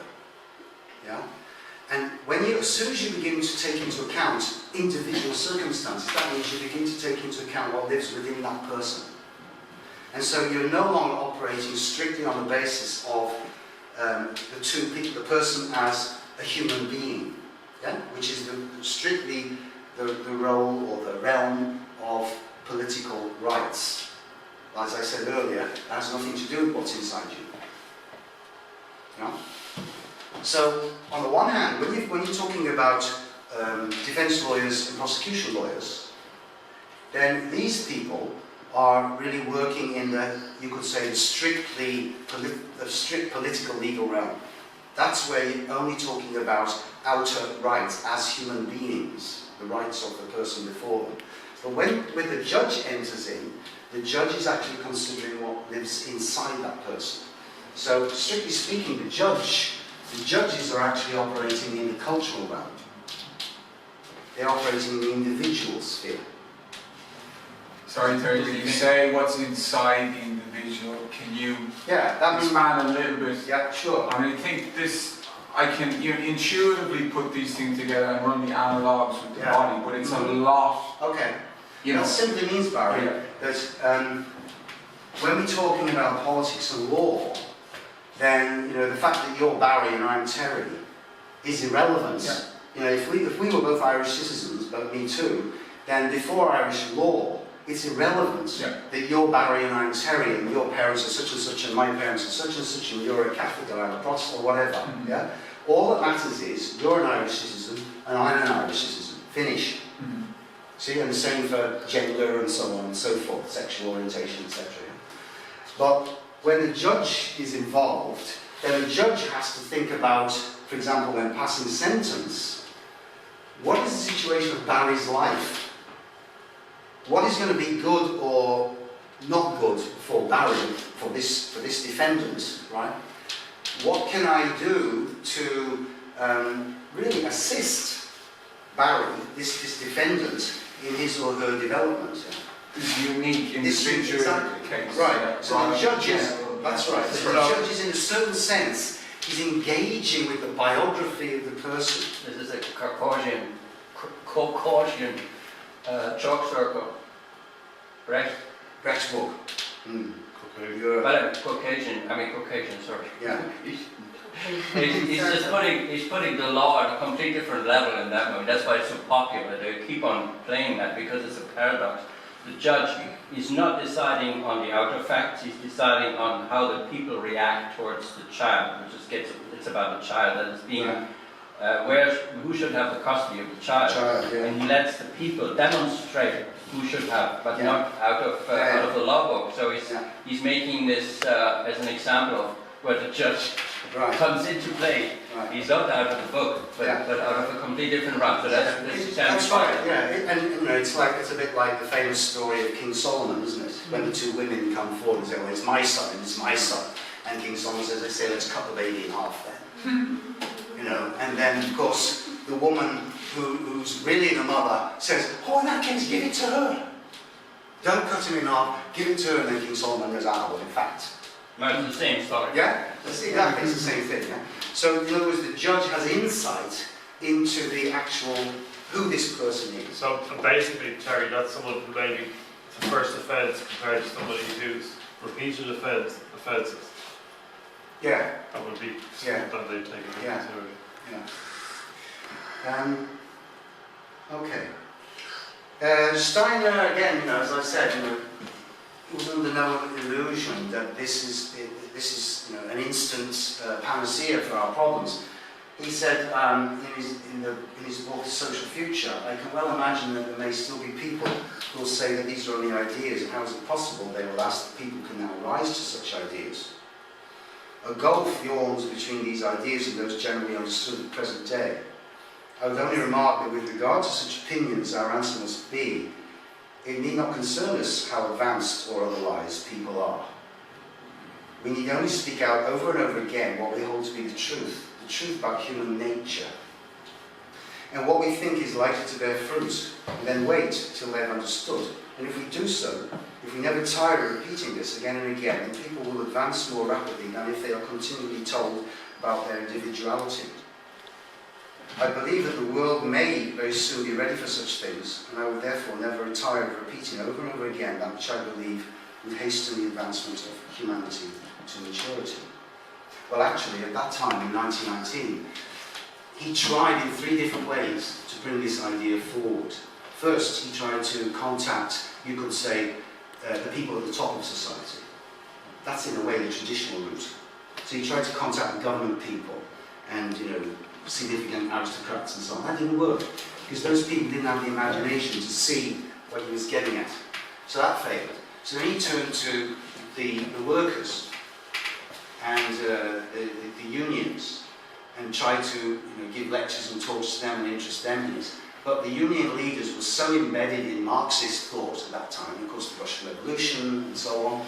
Yeah? And when you, as soon as you begin to take into account individual circumstances, that means you begin to take into account what lives within that person. And so you're no longer operating strictly on the basis of the two people, the person as a human being, yeah? Which is strictly the role or the realm of political rights. As I said earlier, that has nothing to do with what's inside you. Yeah? So, on the one hand, when you're talking about defense lawyers and prosecution lawyers, then these people are really working in the, you could say, the strict political legal realm. That's where you're only talking about outer rights as human beings, the rights of the person before them. But when the judge enters in, the judge is actually considering what lives inside that person. So, strictly speaking, the judges are actually operating in the cultural realm. They're operating in the individual sphere. Sorry, Terry, when you say what's inside the individual, can you that expand a little bit? Yeah, sure. I think I can intuitively put these things together and run the analogues with the body, but it's a lot. Okay. That simply means, Barry, that when we're talking about politics and law, then the fact that you're Barry and I'm Terry is irrelevant. Yeah. If we were both Irish citizens, but me too, then before Irish law, it's irrelevant that you're Barry and I'm Terry, and your parents are such and such, and my parents are such and such, and you're a Catholic and I'm a Protestant, or whatever. Mm-hmm. Yeah. All that matters is you're an Irish citizen and I'm an Irish citizen. Finish. Mm-hmm. See, and the same for gender and so on and so forth, sexual orientation, etc. But when the judge is involved, then the judge has to think about, for example, when passing sentence, what is the situation of Barry's life? What is going to be good or not good for Barry, for this defendant, right? What can I do to really assist Barry, this defendant, in his or her development? This unique individual case. Right. So the judge is, that's right. So the judge is, in a certain sense, is engaging with the biography of the person. This is a Caucasian chalk circle. Brecht's book. Well, Caucasian, sorry. Yeah. He's putting the law at a completely different level in that movie. That's why it's so popular. They keep on playing that because it's a paradox. The judge is not deciding on the outer facts, he's deciding on how the people react towards the child, it's about the child that is being, who should have the custody of the child. And he lets the people demonstrate who should have, but not out of the law book. So he's making this as an example of where the judge comes into play. He's not out of the book, but out of a completely different realm. So that's right. Yeah, and it's a bit like the famous story of King Solomon, isn't it? When the two women come forward and say, "Well, it's my son, and it's my son," and King Solomon says, "I say, let's cut the baby in half then." And then of course the woman who's really the mother says, "Oh, in that case, give it to her. Don't cut him in half. Give it to her." And then King Solomon goes, "Ah, well, in fact." No, it's the same story. Yeah, exactly, it's the same thing. Yeah? So, in other words, the judge has insight into the actual, who this person is. So, basically, Terry, that's someone who maybe it's a first offence compared to somebody who's repeated offences. Yeah. That would be something that they'd take into consideration. Okay. Steiner, again, as I said, he was under no illusion that this is an instant panacea for our problems. He said in his book The Social Future, "I can well imagine that there may still be people who will say that these are only ideas, and how is it possible, they will ask, that people can now rise to such ideas. A gulf yawns between these ideas and those generally understood at the present day. I would only remark that with regard to such opinions, our answer must be, it need not concern us how advanced or otherwise people are. We need only speak out over and over again what we hold to be the truth about human nature, and what we think is likely to bear fruit, and then wait till they've understood. And if we do so, if we never tire of repeating this again and again, then people will advance more rapidly than if they are continually told about their individuality." I believe that the world may very soon be ready for such things, and I would therefore never retire of repeating over and over again that which I believe would hasten the advancement of humanity to maturity. Well, actually, at that time, in 1919, he tried in 3 different ways to bring this idea forward. First, he tried to contact, you could say, the people at the top of society. That's in a way the traditional route. So he tried to contact the government people and, significant aristocrats and so on. That didn't work, because those people didn't have the imagination to see what he was getting at. So that failed. So then he turned to the workers and the unions and tried to give lectures and talks to them and interest them in it. But the union leaders were so embedded in Marxist thought at that time, of course the Russian Revolution and so on,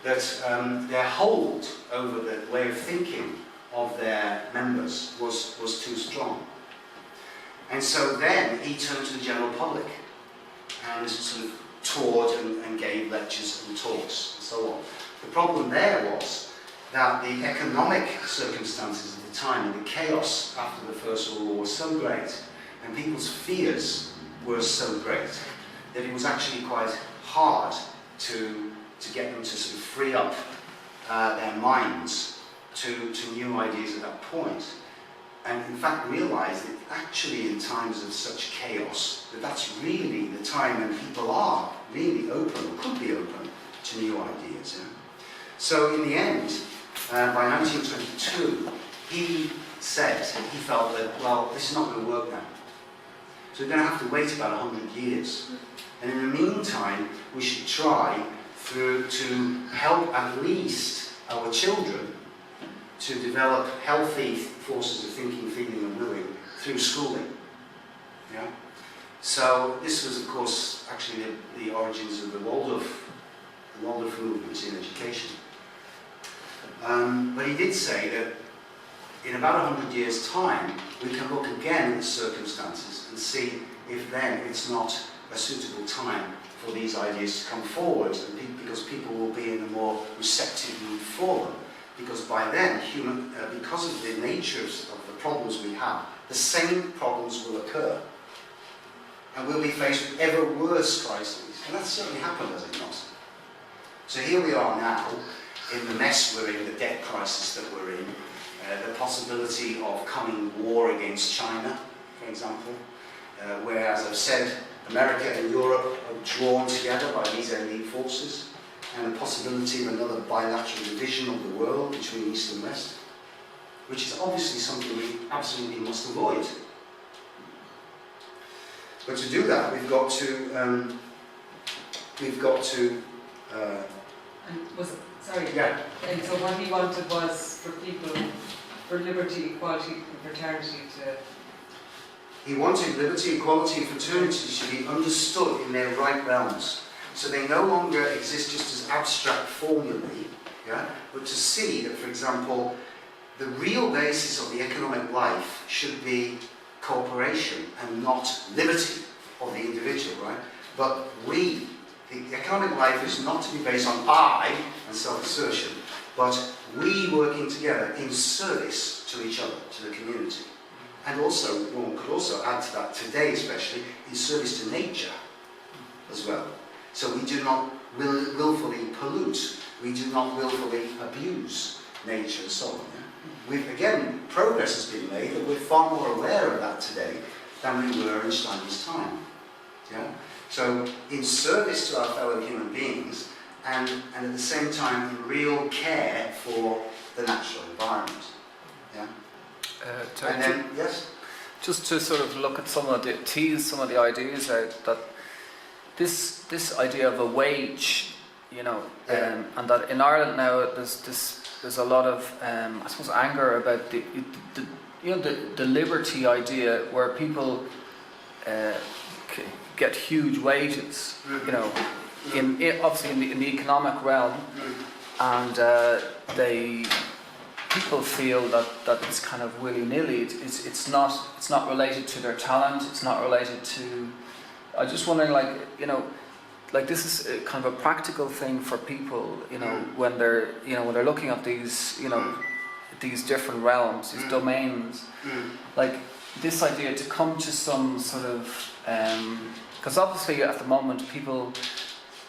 that their hold over the way of thinking of their members was too strong. And so then he turned to the general public and sort of toured and gave lectures and talks and so on. The problem there was that the economic circumstances at the time and the chaos after the First World War were so great, and people's fears were so great, that it was actually quite hard to get them to sort of free up their minds to new ideas at that point. And in fact realize that actually in times of such chaos, that's really the time when people are really open, or could be open, to new ideas. So in the end, by 1922, he said, he felt that, well, this is not going to work now. So we're going to have to wait about 100 years. And in the meantime, we should try to help at least our children to develop healthy forces of thinking, feeling and willing through schooling. Yeah? So this was, of course, actually the origins of the Waldorf movement in education. But he did say that in about 100 years' time, we can look again at the circumstances and see if then it's not a suitable time for these ideas to come forward, because people will be in a more receptive mood for them. Because by then, because of the nature of the problems we have, the same problems will occur. And we'll be faced with ever worse crises. And that's certainly happened, has it not? So here we are now, in the mess we're in, the debt crisis that we're in, the possibility of coming war against China, for example, where, as I've said, America and Europe are drawn together by these elite forces, and the possibility of another bilateral division of the world between East and West, which is obviously something we absolutely must avoid. But to do that, we've got to And was it, sorry. Yeah. And so what he wanted was for people, for liberty, equality, and fraternity to... He wanted liberty, equality and fraternity to be understood in their right realms. So they no longer exist just as abstract formulae, yeah? But to see that, for example, the real basis of the economic life should be cooperation and not liberty of the individual, right? But the economic life is not to be based on I and self-assertion, but we working together in service to each other, to the community. And also, one could also add to that, today especially, in service to nature as well. So we do not willfully pollute, we do not willfully abuse nature and so on. Yeah? Again, progress has been made, that we're far more aware of that today than we were in Stein's time. Yeah? So in service to our fellow human beings, and at the same time in real care for the natural environment. Yeah? And then, yes? Just to sort of look at tease some of the ideas out, that this idea of a wage, and that in Ireland now there's a lot of I suppose anger about the liberty idea, where people get huge wages, obviously in the economic realm, and people feel that it's kind of willy-nilly. It's not related to their talent. It's not related to. I'm just wondering, like this is kind of a practical thing for people, when they're looking at these, these different realms, these domains. Like, this idea to come to some sort of, because obviously at the moment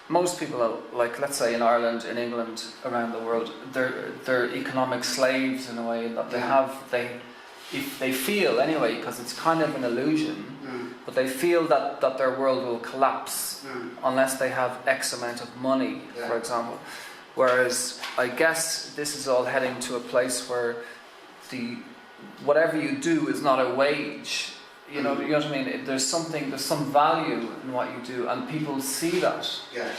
most people are, like, let's say in Ireland, in England, around the world, they're economic slaves in a way, that if they feel anyway, because it's kind of an illusion, but they feel that their world will collapse unless they have X amount of money, for example. Whereas I guess this is all heading to a place where whatever you do is not a wage. You know what I mean? There's some value in what you do, and people see that. Yeah.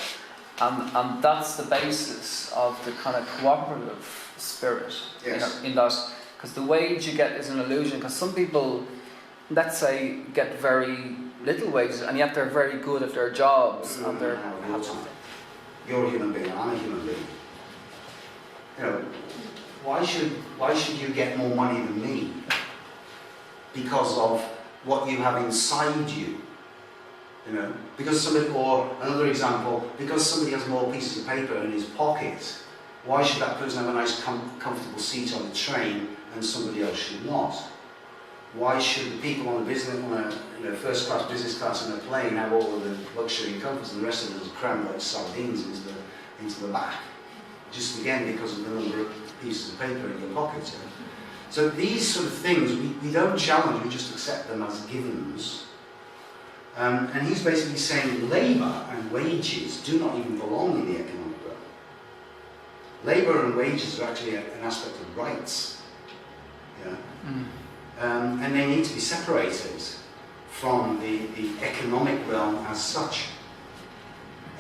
And that's the basis of the kind of cooperative spirit. Yes. In that, because the wage you get is an illusion. Because some people, let's say, get very little wages, and yet they're very good at their jobs, and they're. You're a human being. I'm a human being. You know, why should you get more money than me? Because of what you have inside you, you know, because somebody, or another example, because somebody has more pieces of paper in his pocket, why should that person have a nice comfortable seat on the train and somebody else should not? Why should the people on a first class, business class in a plane have all of the luxury and comforts, and the rest of us crammed like sardines into the back? Just again because of the number of pieces of paper in your pocket. You know? So these sort of things, we don't challenge, we just accept them as givens. And he's basically saying labour and wages do not even belong in the economic realm. Labour and wages are actually an aspect of rights. Yeah? And they need to be separated from the economic realm as such.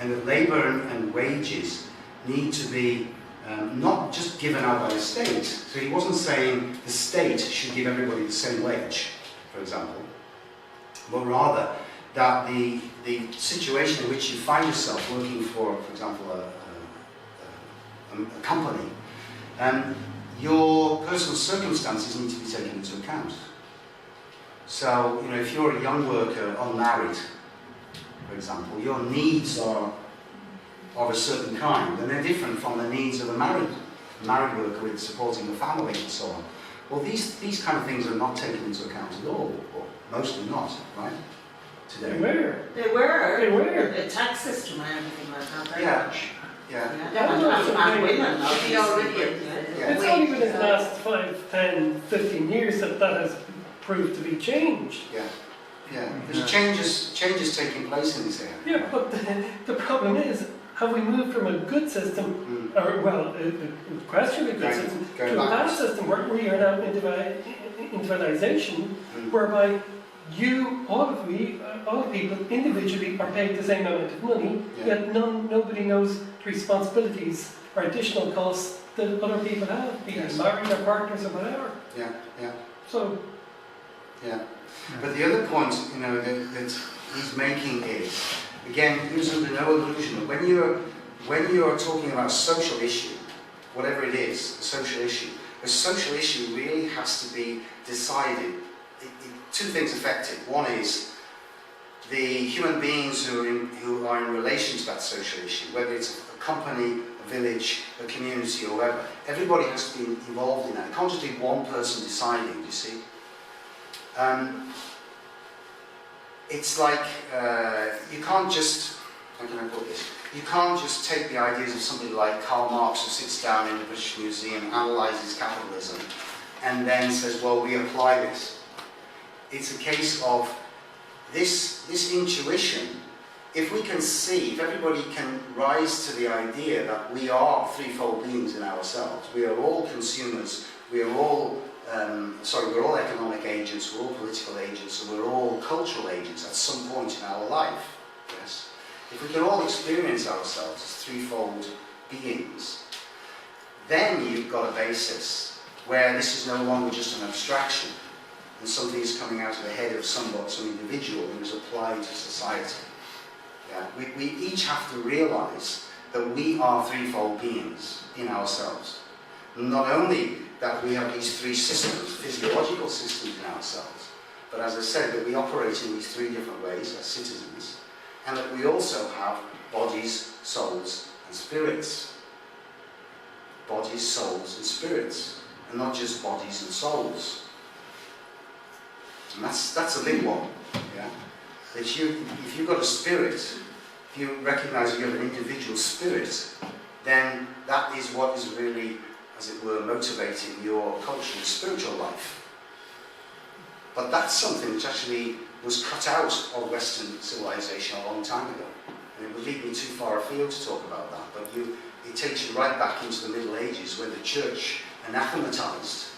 And that labour and wages need to be not just given out by the state. So he wasn't saying the state should give everybody the same wage, for example, but rather that the situation in which you find yourself working for example, a company, your personal circumstances need to be taken into account. So, you know, if you're a young worker, unmarried, for example, your needs are of a certain kind, and they're different from the needs of a married worker with supporting a family and so on. Well, these kind of things are not taken into account at all, or mostly not, right? Today. They were. The tax system and everything like that. Very much. Yeah. And women, obviously. It's only within the last 5, 10, 15 years that has proved to be changed. Yeah. There's changes taking place in this area. Yeah, but the problem is, have we moved from a good system, or well, a questionably good system, to a bad system where we are now individualization, whereby all people individually are paid the same amount of money, yet nobody knows the responsibilities or additional costs that other people have, be it married or partners or whatever. Yeah. So. Yeah. But the other point, you know, that he's making is, again, he was under no illusion that when you're talking about a social issue, whatever it is, a social issue really has to be decided. Two things affect it. One is the human beings who are in relation to that social issue, whether it's a company, a village, a community, or whatever. Everybody has to be involved in that. It can't just be one person deciding, you see. It's like you can't just, how can I put this? You can't just take the ideas of somebody like Karl Marx, who sits down in the British Museum, analyses capitalism, and then says, well, we apply this. It's a case of this intuition. If we can see, if everybody can rise to the idea that we are threefold beings in ourselves, we are all consumers, we're all economic agents, we're all political agents, and we're all cultural agents at some point in our life. Yes? If we can all experience ourselves as threefold beings, then you've got a basis where this is no longer just an abstraction, and something is coming out of the head of some individual who is applied to society. Yeah? We each have to realise that we are threefold beings in ourselves. Not only that we have these three systems, physiological systems in ourselves, but as I said, that we operate in these three different ways as citizens, and that we also have bodies, souls, and spirits. Bodies, souls, and spirits, and not just bodies and souls. And that's a big one. Yeah? That if you've got a spirit, if you recognise you have an individual spirit, then that is what is really, as it were, motivating your cultural, spiritual life. But that's something which actually was cut out of Western civilization a long time ago. And it would lead me too far afield to talk about that, but it takes you right back into the Middle Ages, when the church anathematized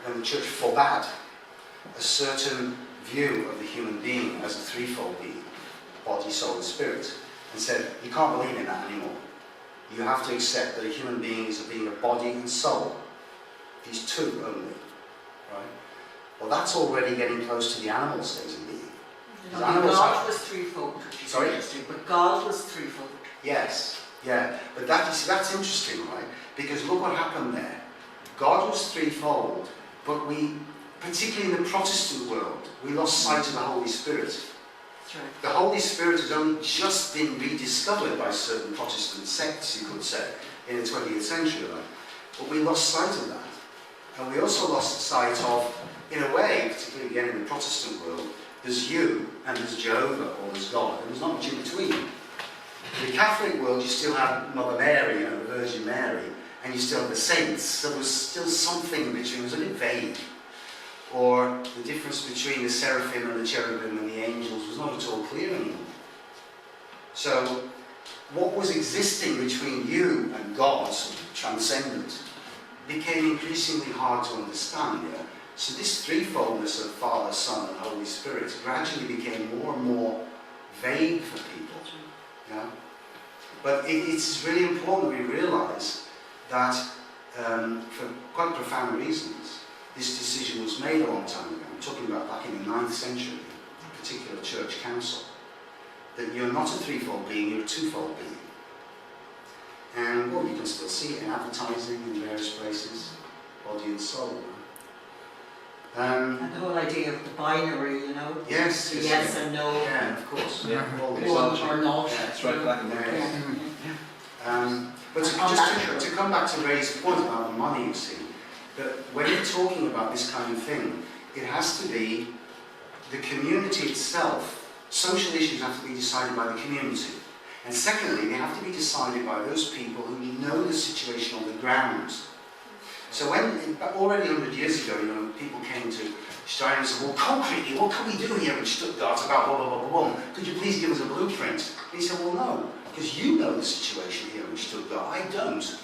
when the church forbade a certain view of the human being as a threefold being, body, soul and spirit, and said, you can't believe in that anymore. You have to accept that a human being is a being of body and soul. These two only. Right? Well, that's already getting close to the animal state of being. No, God was threefold. Sorry? But God was threefold. Yes, yeah. But that, you see, that's interesting, right? Because look what happened there. God was threefold, but we, particularly in the Protestant world, we lost sight of the Holy Spirit. That's right. The Holy Spirit has only just been rediscovered by certain Protestant sects, you could say, in the 20th century, right? But we lost sight of that. And we also lost sight of, in a way, particularly again in the Protestant world, there's you and there's Jehovah, or there's God, and there's not much in between. In the Catholic world, you still have Mother Mary and the Virgin Mary, and you still have the saints, so there's still something in between. It was a bit vague. Or the difference between the seraphim and the cherubim and the angels was not at all clear anymore. So, what was existing between you and God, sort of transcendent, became increasingly hard to understand. Yeah? So this threefoldness of Father, Son and Holy Spirit gradually became more and more vague for people. Yeah? But it's really important we realise that for quite profound reasons, this decision was made a long time ago. I'm talking about back in the 9th century, a particular church council, that you're not a threefold being, you're a twofold being. And well, you can still see it in advertising in various places, body and soul. And the whole idea of the binary, you know? Yes, the yes and no. Yeah, of course. Yeah. All this. One or not. Yeah, That's right, black and white. Yeah. But just to come back to Ray's point about the money, you see, that when you're talking about this kind of thing, it has to be the community itself. Social issues have to be decided by the community. And secondly, they have to be decided by those people who know the situation on the ground. So when, already 100 years ago, you know, people came to Stein and said, well, concretely, what can we do here in Stuttgart about blah, blah, blah, blah, blah? Could you please give us a blueprint? And he said, well, no, because you know the situation here in Stuttgart, I don't.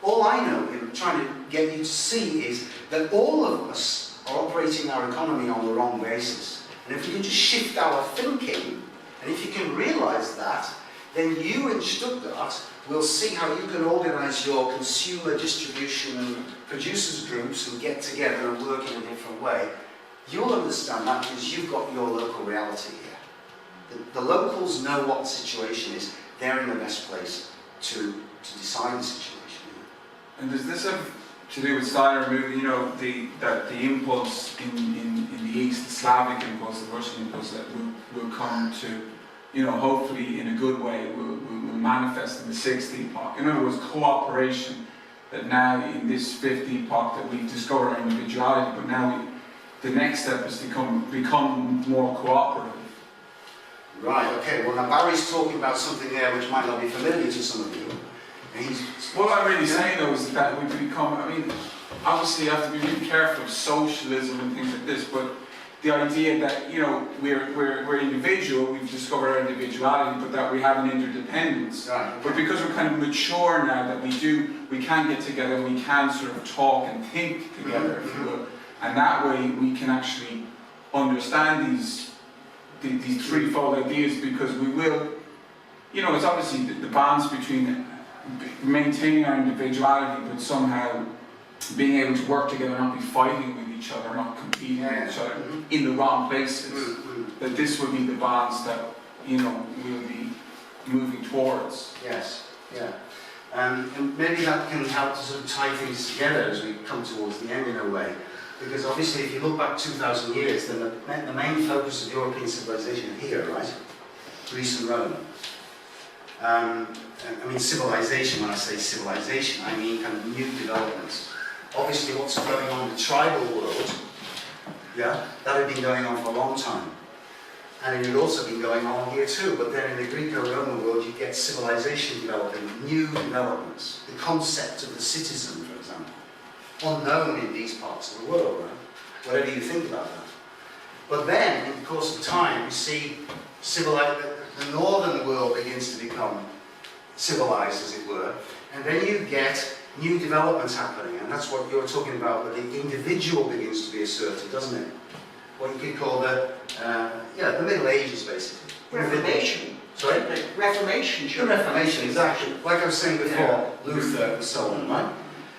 All I know in trying to get you to see is that all of us are operating our economy on the wrong basis. And if we can just shift our thinking, and if you can realise that, then you in Stuttgart will see how you can organise your consumer distribution and producers groups and get together and work in a different way. You'll understand that because you've got your local reality here. The locals know what the situation is. They're in the best place to decide the situation. And does this have to do with Steiner moving, you know, the impulse in the East, the Slavic impulse, the Russian impulse that will come to, you know, hopefully in a good way will manifest in the 6th epoch. In other words, cooperation, that now in this 5th epoch that we've discovered our individuality, but now the next step is to become more cooperative. Right, okay, well now Barry's talking about something there which might not be familiar to some of you. What I'm really saying though is that we become, I mean, obviously you have to be really careful of socialism and things like this, but the idea that, you know, we're individual, we've discovered our individuality, but that we have an interdependence. Right. But because we're kind of mature now, that we can get together, we can sort of talk and think together, if you will, and that way we can actually understand these threefold ideas, because we will, you know, it's obviously the balance between maintaining our individuality, but somehow being able to work together, not be fighting with each other, not competing with each other in the wrong places. That this will be the balance that, you know, we'll be moving towards. Yes, yeah. And maybe that can help to sort of tie things together as we come towards the end in a way. Because obviously if you look back 2,000 years, then the main focus of European civilization is here, right? Greece and Rome. I mean civilization, when I say civilization, I mean kind of new developments. Obviously what's going on in the tribal world Yeah, that had been going on for a long time. And it had also been going on here too, but then in the Greco-Roman world you get civilization developing, new developments. The concept of the citizen, for example, unknown in these parts of the world, right? Whatever you think about that. But then, in the course of time, we see the northern world begins to become civilized, as it were, and then you get new developments happening, and that's what you're talking about, where the individual begins to be asserted, doesn't it? What you could call the Middle Ages, basically. Reformation. Sorry? The Reformation. The Reformation, exactly. Like I was saying before, Luther and so on, right?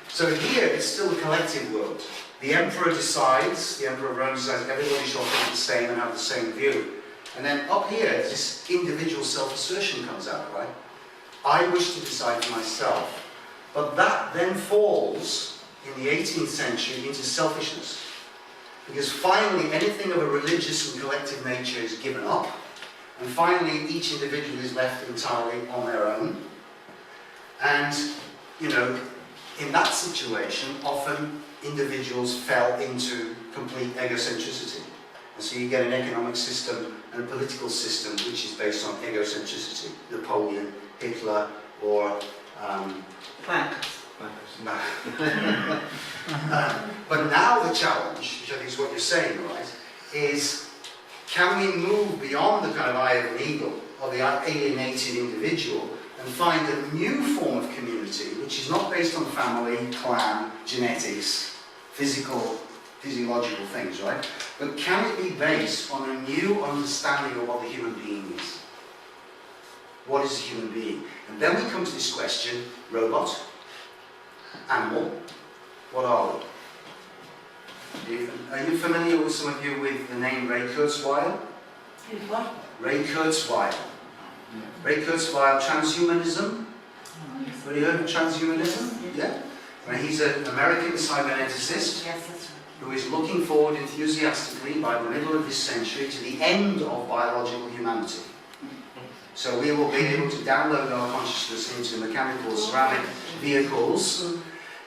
So here, it's still the collective world. The emperor decides, the emperor of Rome decides, everybody shall think the same and have the same view. And then up here, this individual self-assertion comes out, right? I wish to decide for myself. But that then falls, in the 18th century, into selfishness. Because finally, anything of a religious and collective nature is given up. And finally, each individual is left entirely on their own. And, you know, in that situation, often individuals fell into complete egocentricity. And so you get an economic system and a political system which is based on egocentricity. Napoleon, Hitler, or but now the challenge, which I think is what you're saying, right, is can we move beyond the kind of eye of an eagle, or the alienated individual, and find a new form of community which is not based on family, clan, genetics, physiological things, right? But can it be based on a new understanding of what the human being is? What is a human being? And then we come to this question, robot, animal, what are we? Are you familiar with, some of you, with the name Ray Kurzweil? What? Ray Kurzweil. Ray Kurzweil, transhumanism. Have you heard of transhumanism? Yeah. Well, he's an American cyberneticist Yes, that's right. who is looking forward enthusiastically by the middle of this century to the end of biological humanity. So we will be able to download our consciousness into mechanical ceramic vehicles,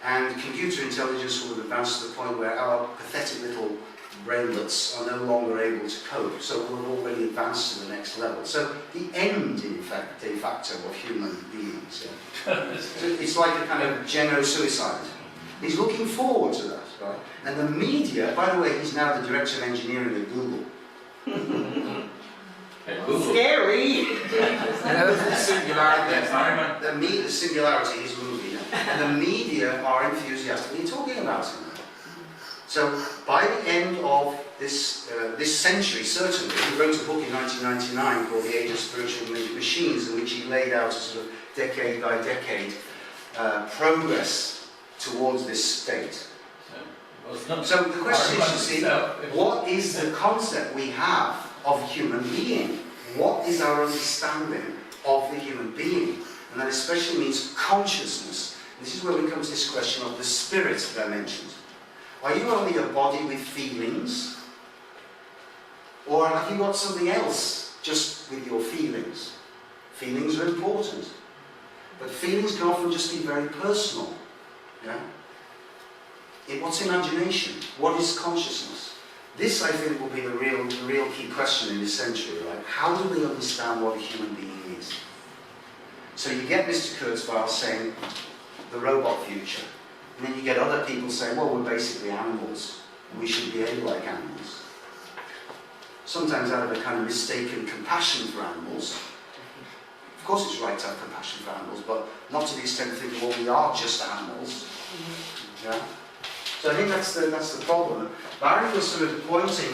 and computer intelligence will advance to the point where our pathetic little brainlets are no longer able to cope. So we'll already advance to the next level. So the end, in fact, de facto, of human beings. Yeah. So it's like a kind of geno-suicide. He's looking forward to that, right? And the media, by the way, he's now the director of engineering at Google. Scary! The Singularity, his movie, and the media are enthusiastically talking about him. So by the end of this century, certainly, he wrote a book in 1999 called The Age of Spiritual Machines, in which he laid out a sort of decade by decade progress towards this state. So the question is, you see, what is the concept we have of human being? What is our understanding of the human being? And that especially means consciousness. This is where we come to this question of the spirit that I mentioned. Are you only a body with feelings? Or have you got something else just with your feelings? Feelings are important. But feelings can often just be very personal. Yeah? What's imagination? What is consciousness? This, I think, will be the real key question in this century, right? How do we understand what a human being is? So you get Mr. Kurzweil saying the robot future, and then you get other people saying, well, we're basically animals, and we should behave like animals. Sometimes out of a kind of mistaken compassion for animals. Of course it's right to have compassion for animals, but not to the extent of thinking, well, we are just animals. Yeah? So I think that's the problem. Barry was sort of pointing,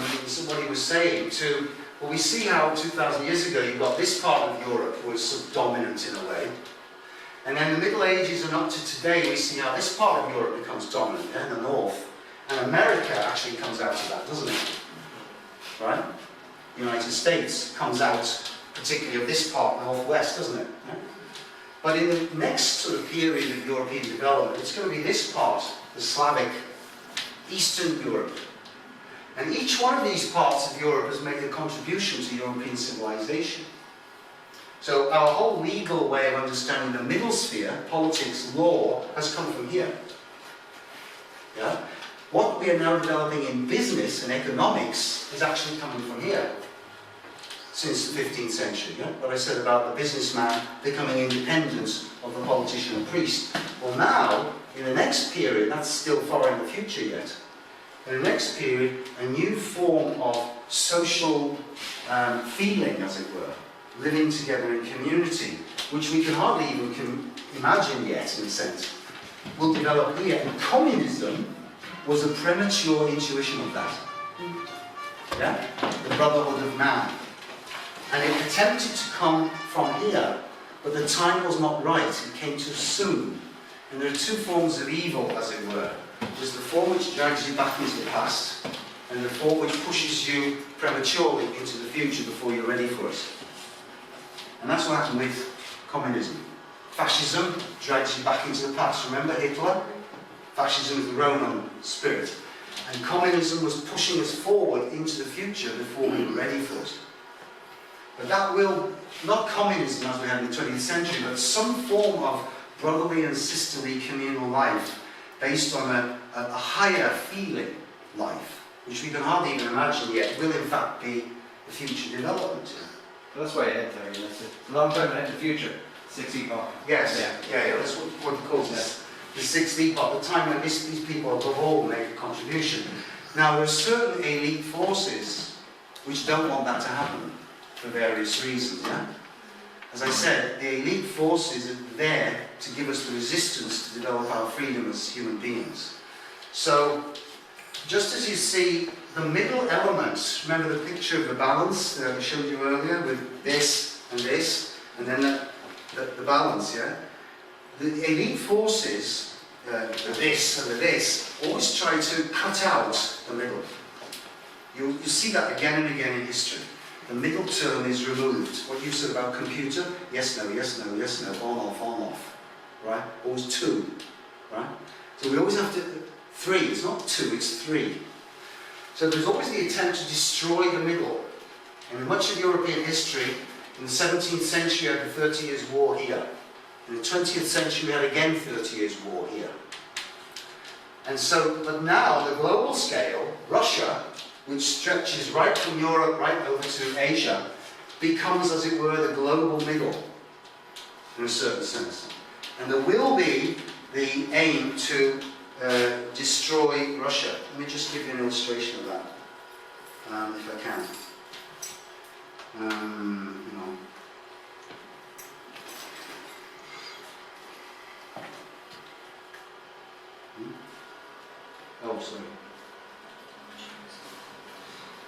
what he was saying, to, well, we see how 2,000 years ago you've got this part of Europe was sort of dominant in a way. And then the Middle Ages and up to today, we see how this part of Europe becomes dominant, in the north. And America actually comes out of that, doesn't it? Right? The United States comes out, particularly of this part, northwest, doesn't it? Yeah? But in the next sort of period of European development, it's going to be this part, the Slavic, Eastern Europe. And each one of these parts of Europe has made a contribution to European civilization. So our whole legal way of understanding the middle sphere, politics, law, has come from here. Yeah? What we are now developing in business and economics is actually coming from here, since the 15th century. Yeah? What I said about the businessman becoming independent of the politician and priest. Well now, in the next period, that's still far in the future yet, in the next period, a new form of social feeling, as it were, living together in community, which we can hardly even imagine yet, in a sense, will develop here. And communism was a premature intuition of that. Yeah? The brotherhood of man. And it attempted to come from here, but the time was not right. It came too soon. And there are two forms of evil, as it were. There's the form which drags you back into the past, and the form which pushes you prematurely into the future before you're ready for it. And that's what happened with communism. Fascism drags you back into the past. Remember Hitler? Fascism is the Roman spirit. And communism was pushing us forward into the future before we were ready for it. But that will, not communism as we had in the 20th century, but some form of brotherly and sisterly communal life based on a higher feeling life, which we can hardly even imagine yet, will in fact be the future development. Well, that's why ahead, Terry. That's a long time ahead in the future. 6 epoch. Yes, yeah, that's what he calls this. The 6th epoch, the time when these people above all make a contribution. Now, there are certain elite forces which don't want that to happen for various reasons, yeah? As I said, the elite forces are there to give us the resistance to develop our freedom as human beings. So, just as you see the middle element, remember the picture of the balance that I showed you earlier with this, and then the balance, yeah? The elite forces, the this and the this, always try to cut out the middle. You see that again and again in history. The middle term is removed. What you said about computer, yes, no, yes, no, yes, no, on, off, right? Always 2, right? So we always have to, 3, it's not 2, it's 3. So there's always the attempt to destroy the middle. And in much of European history, in the 17th century we had the 30 Years' War here. In the 20th century we had again 30 Years' War here. And so, but now on the global scale, Russia, which stretches right from Europe right over to Asia, becomes, as it were, the global middle, in a certain sense. And there will be the aim to destroy Russia. Let me just give you an illustration of that, if I can. Oh, sorry.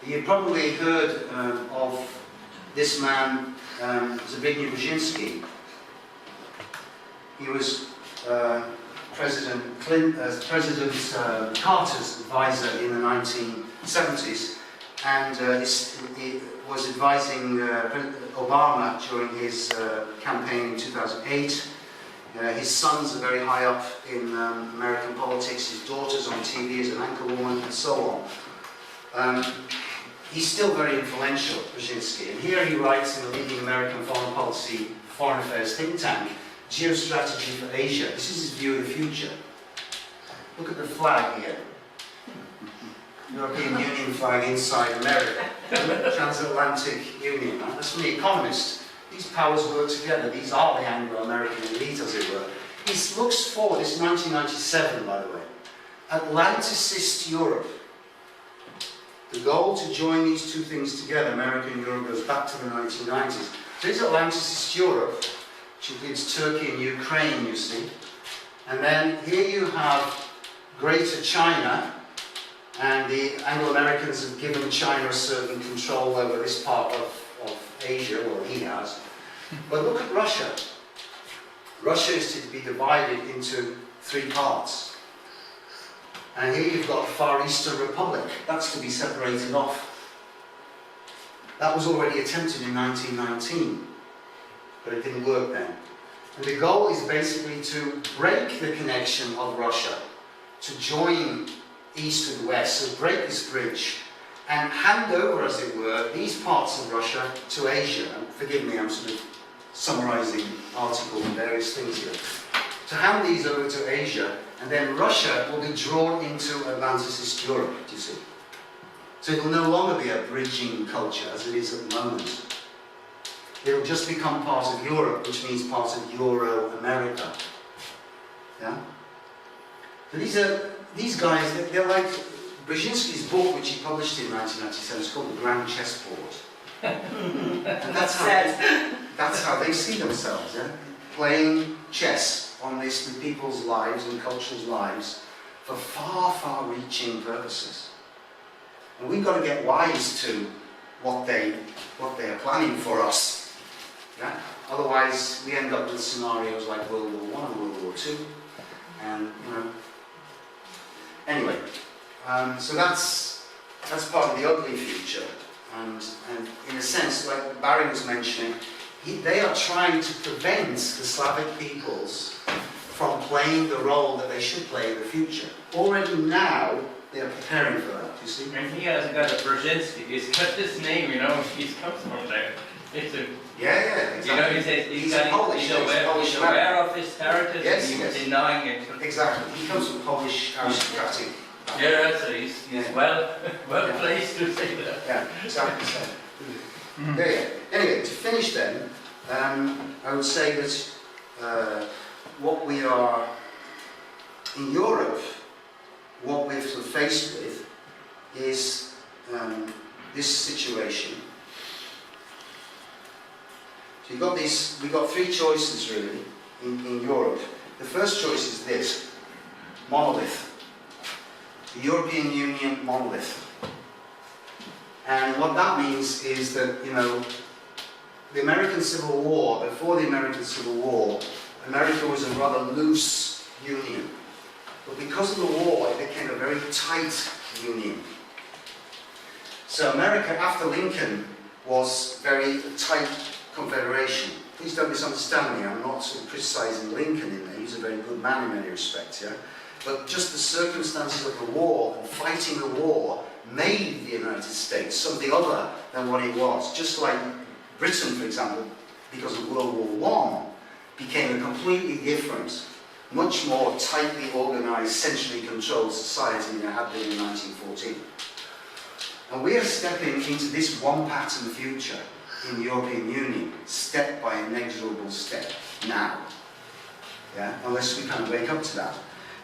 You've probably heard of this man, Zbigniew Brzezinski. He was President Carter's advisor in the 1970s, and he was advising Obama during his campaign in 2008. His sons are very high up in American politics, his daughter's on TV as an anchorwoman, and so on. He's still very influential, Brzezinski, and here he writes in the leading American foreign affairs think tank, Geostrategy for Asia. This is his view of the future. Look at the flag here. European Union flag inside America. Transatlantic Union. That's from The Economist. These powers work together. These are the Anglo-American elite, as it were. He looks forward, this is 1997, by the way. Atlanticist Europe. The goal to join these two things together, America and Europe, goes back to the 1990s. So this is Atlanticist Europe, which includes Turkey and Ukraine, you see. And then here you have Greater China, and the Anglo-Americans have given China a certain control over this part of Asia, well, he has. But look at Russia. Russia is to be divided into 3 parts. And here you've got the Far Eastern Republic. That's to be separated off. That was already attempted in 1919, but it didn't work then. And the goal is basically to break the connection of Russia, to join East and West, so break this bridge, and hand over, as it were, these parts of Russia to Asia. And forgive me, I'm sort of summarising articles and various things here. to hand these over to Asia, and then Russia will be drawn into Atlanticist Europe, do you see? So it will no longer be a bridging culture as it is at the moment. It will just become part of Europe, which means part of Euro-America. Yeah? So these guys, they're like Brzezinski's book, which he published in 1997, it's called The Grand Chessboard. And that's how they see themselves, yeah? Playing chess on this with people's lives and cultures' lives for far, far-reaching purposes. And we've got to get wise to what they are planning for us. Yeah? Otherwise, we end up with scenarios like World War I and World War II. And, you know. Anyway, so that's part of the ugly future. And in a sense, like Barry was mentioning, they are trying to prevent the Slavic peoples from playing the role that they should play in the future. Already now, they are preparing for that, you see? And he hasn't got a Brzezinski, he's got this name, you know, he's comes from there. It's a, yeah, exactly. you know, he says he's aware of his heritage, yes, and yes. he's denying it. Exactly. He comes from Polish aristocratic. Yeah, so he's well placed to say that. Yeah, exactly so. There you go. Anyway, to finish then, I would say that what we are, in Europe, what we're sort of faced with is this situation. So we've got three choices really in Europe. The first choice is this, monolith. The European Union monolith. And what that means is that, you know, the American Civil War, before the American Civil War, America was a rather loose union. But because of the war, it became a very tight union. So America, after Lincoln, was very tight confederation. Please don't misunderstand me, I'm not sort of criticising Lincoln in there, he's a very good man in many respects, yeah? But just the circumstances of the war and fighting the war made the United States something other than what it was. Just like Britain, for example, because of World War I, became a completely different, much more tightly organised, centrally controlled society than it had been in 1914. And we are stepping into this one pattern future in the European Union, step by inexorable step, now. Yeah? Unless we kind of wake up to that.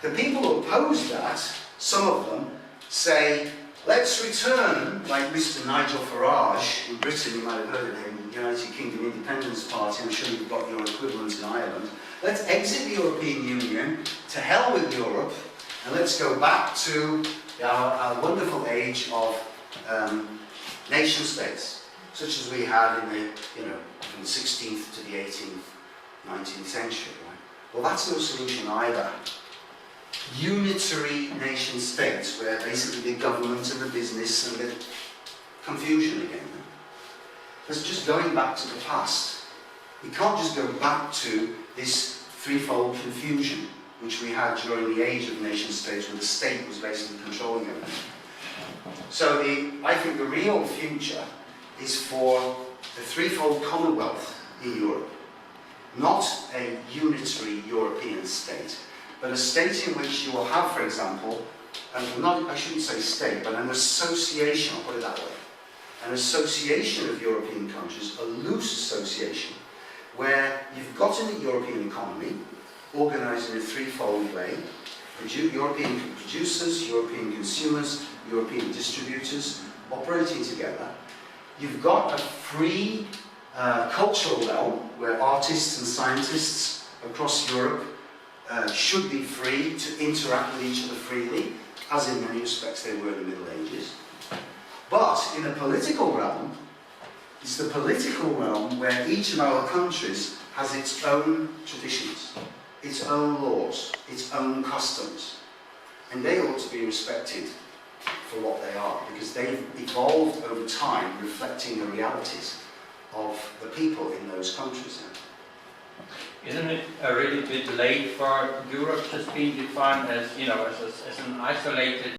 The people who oppose that, some of them, say, let's return, like Mr. Nigel Farage in Britain, you might have heard of him, the United Kingdom Independence Party, I'm sure you've got your equivalent in Ireland. Let's exit the European Union, to hell with Europe, and let's go back to our wonderful age of nation states, such as we had in the, you know, from the 16th to the 18th, 19th century. Right? Well, that's no solution either. Unitary nation states, where basically the government and the business and the confusion again. It's just going back to the past. We can't just go back to this threefold confusion which we had during the age of nation states, where the state was basically controlling everything. So I think the real future is for the threefold commonwealth in Europe. Not a unitary European state, but a state in which you will have, for example, I shouldn't say state, but an association, I'll put it that way. An association of European countries, a loose association, where you've got a European economy, organised in a threefold way, European producers, European consumers, European distributors, operating together. You've got a free cultural realm, where artists and scientists across Europe should be free to interact with each other freely, as in many respects they were in the Middle Ages. But in the political realm, it's the political realm where each of our countries has its own traditions, its own laws, its own customs. And they ought to be respected for what they are, because they've evolved over time, reflecting the realities of the people in those countries. Isn't it a really bit late for Europe just being defined as, you know, as an isolated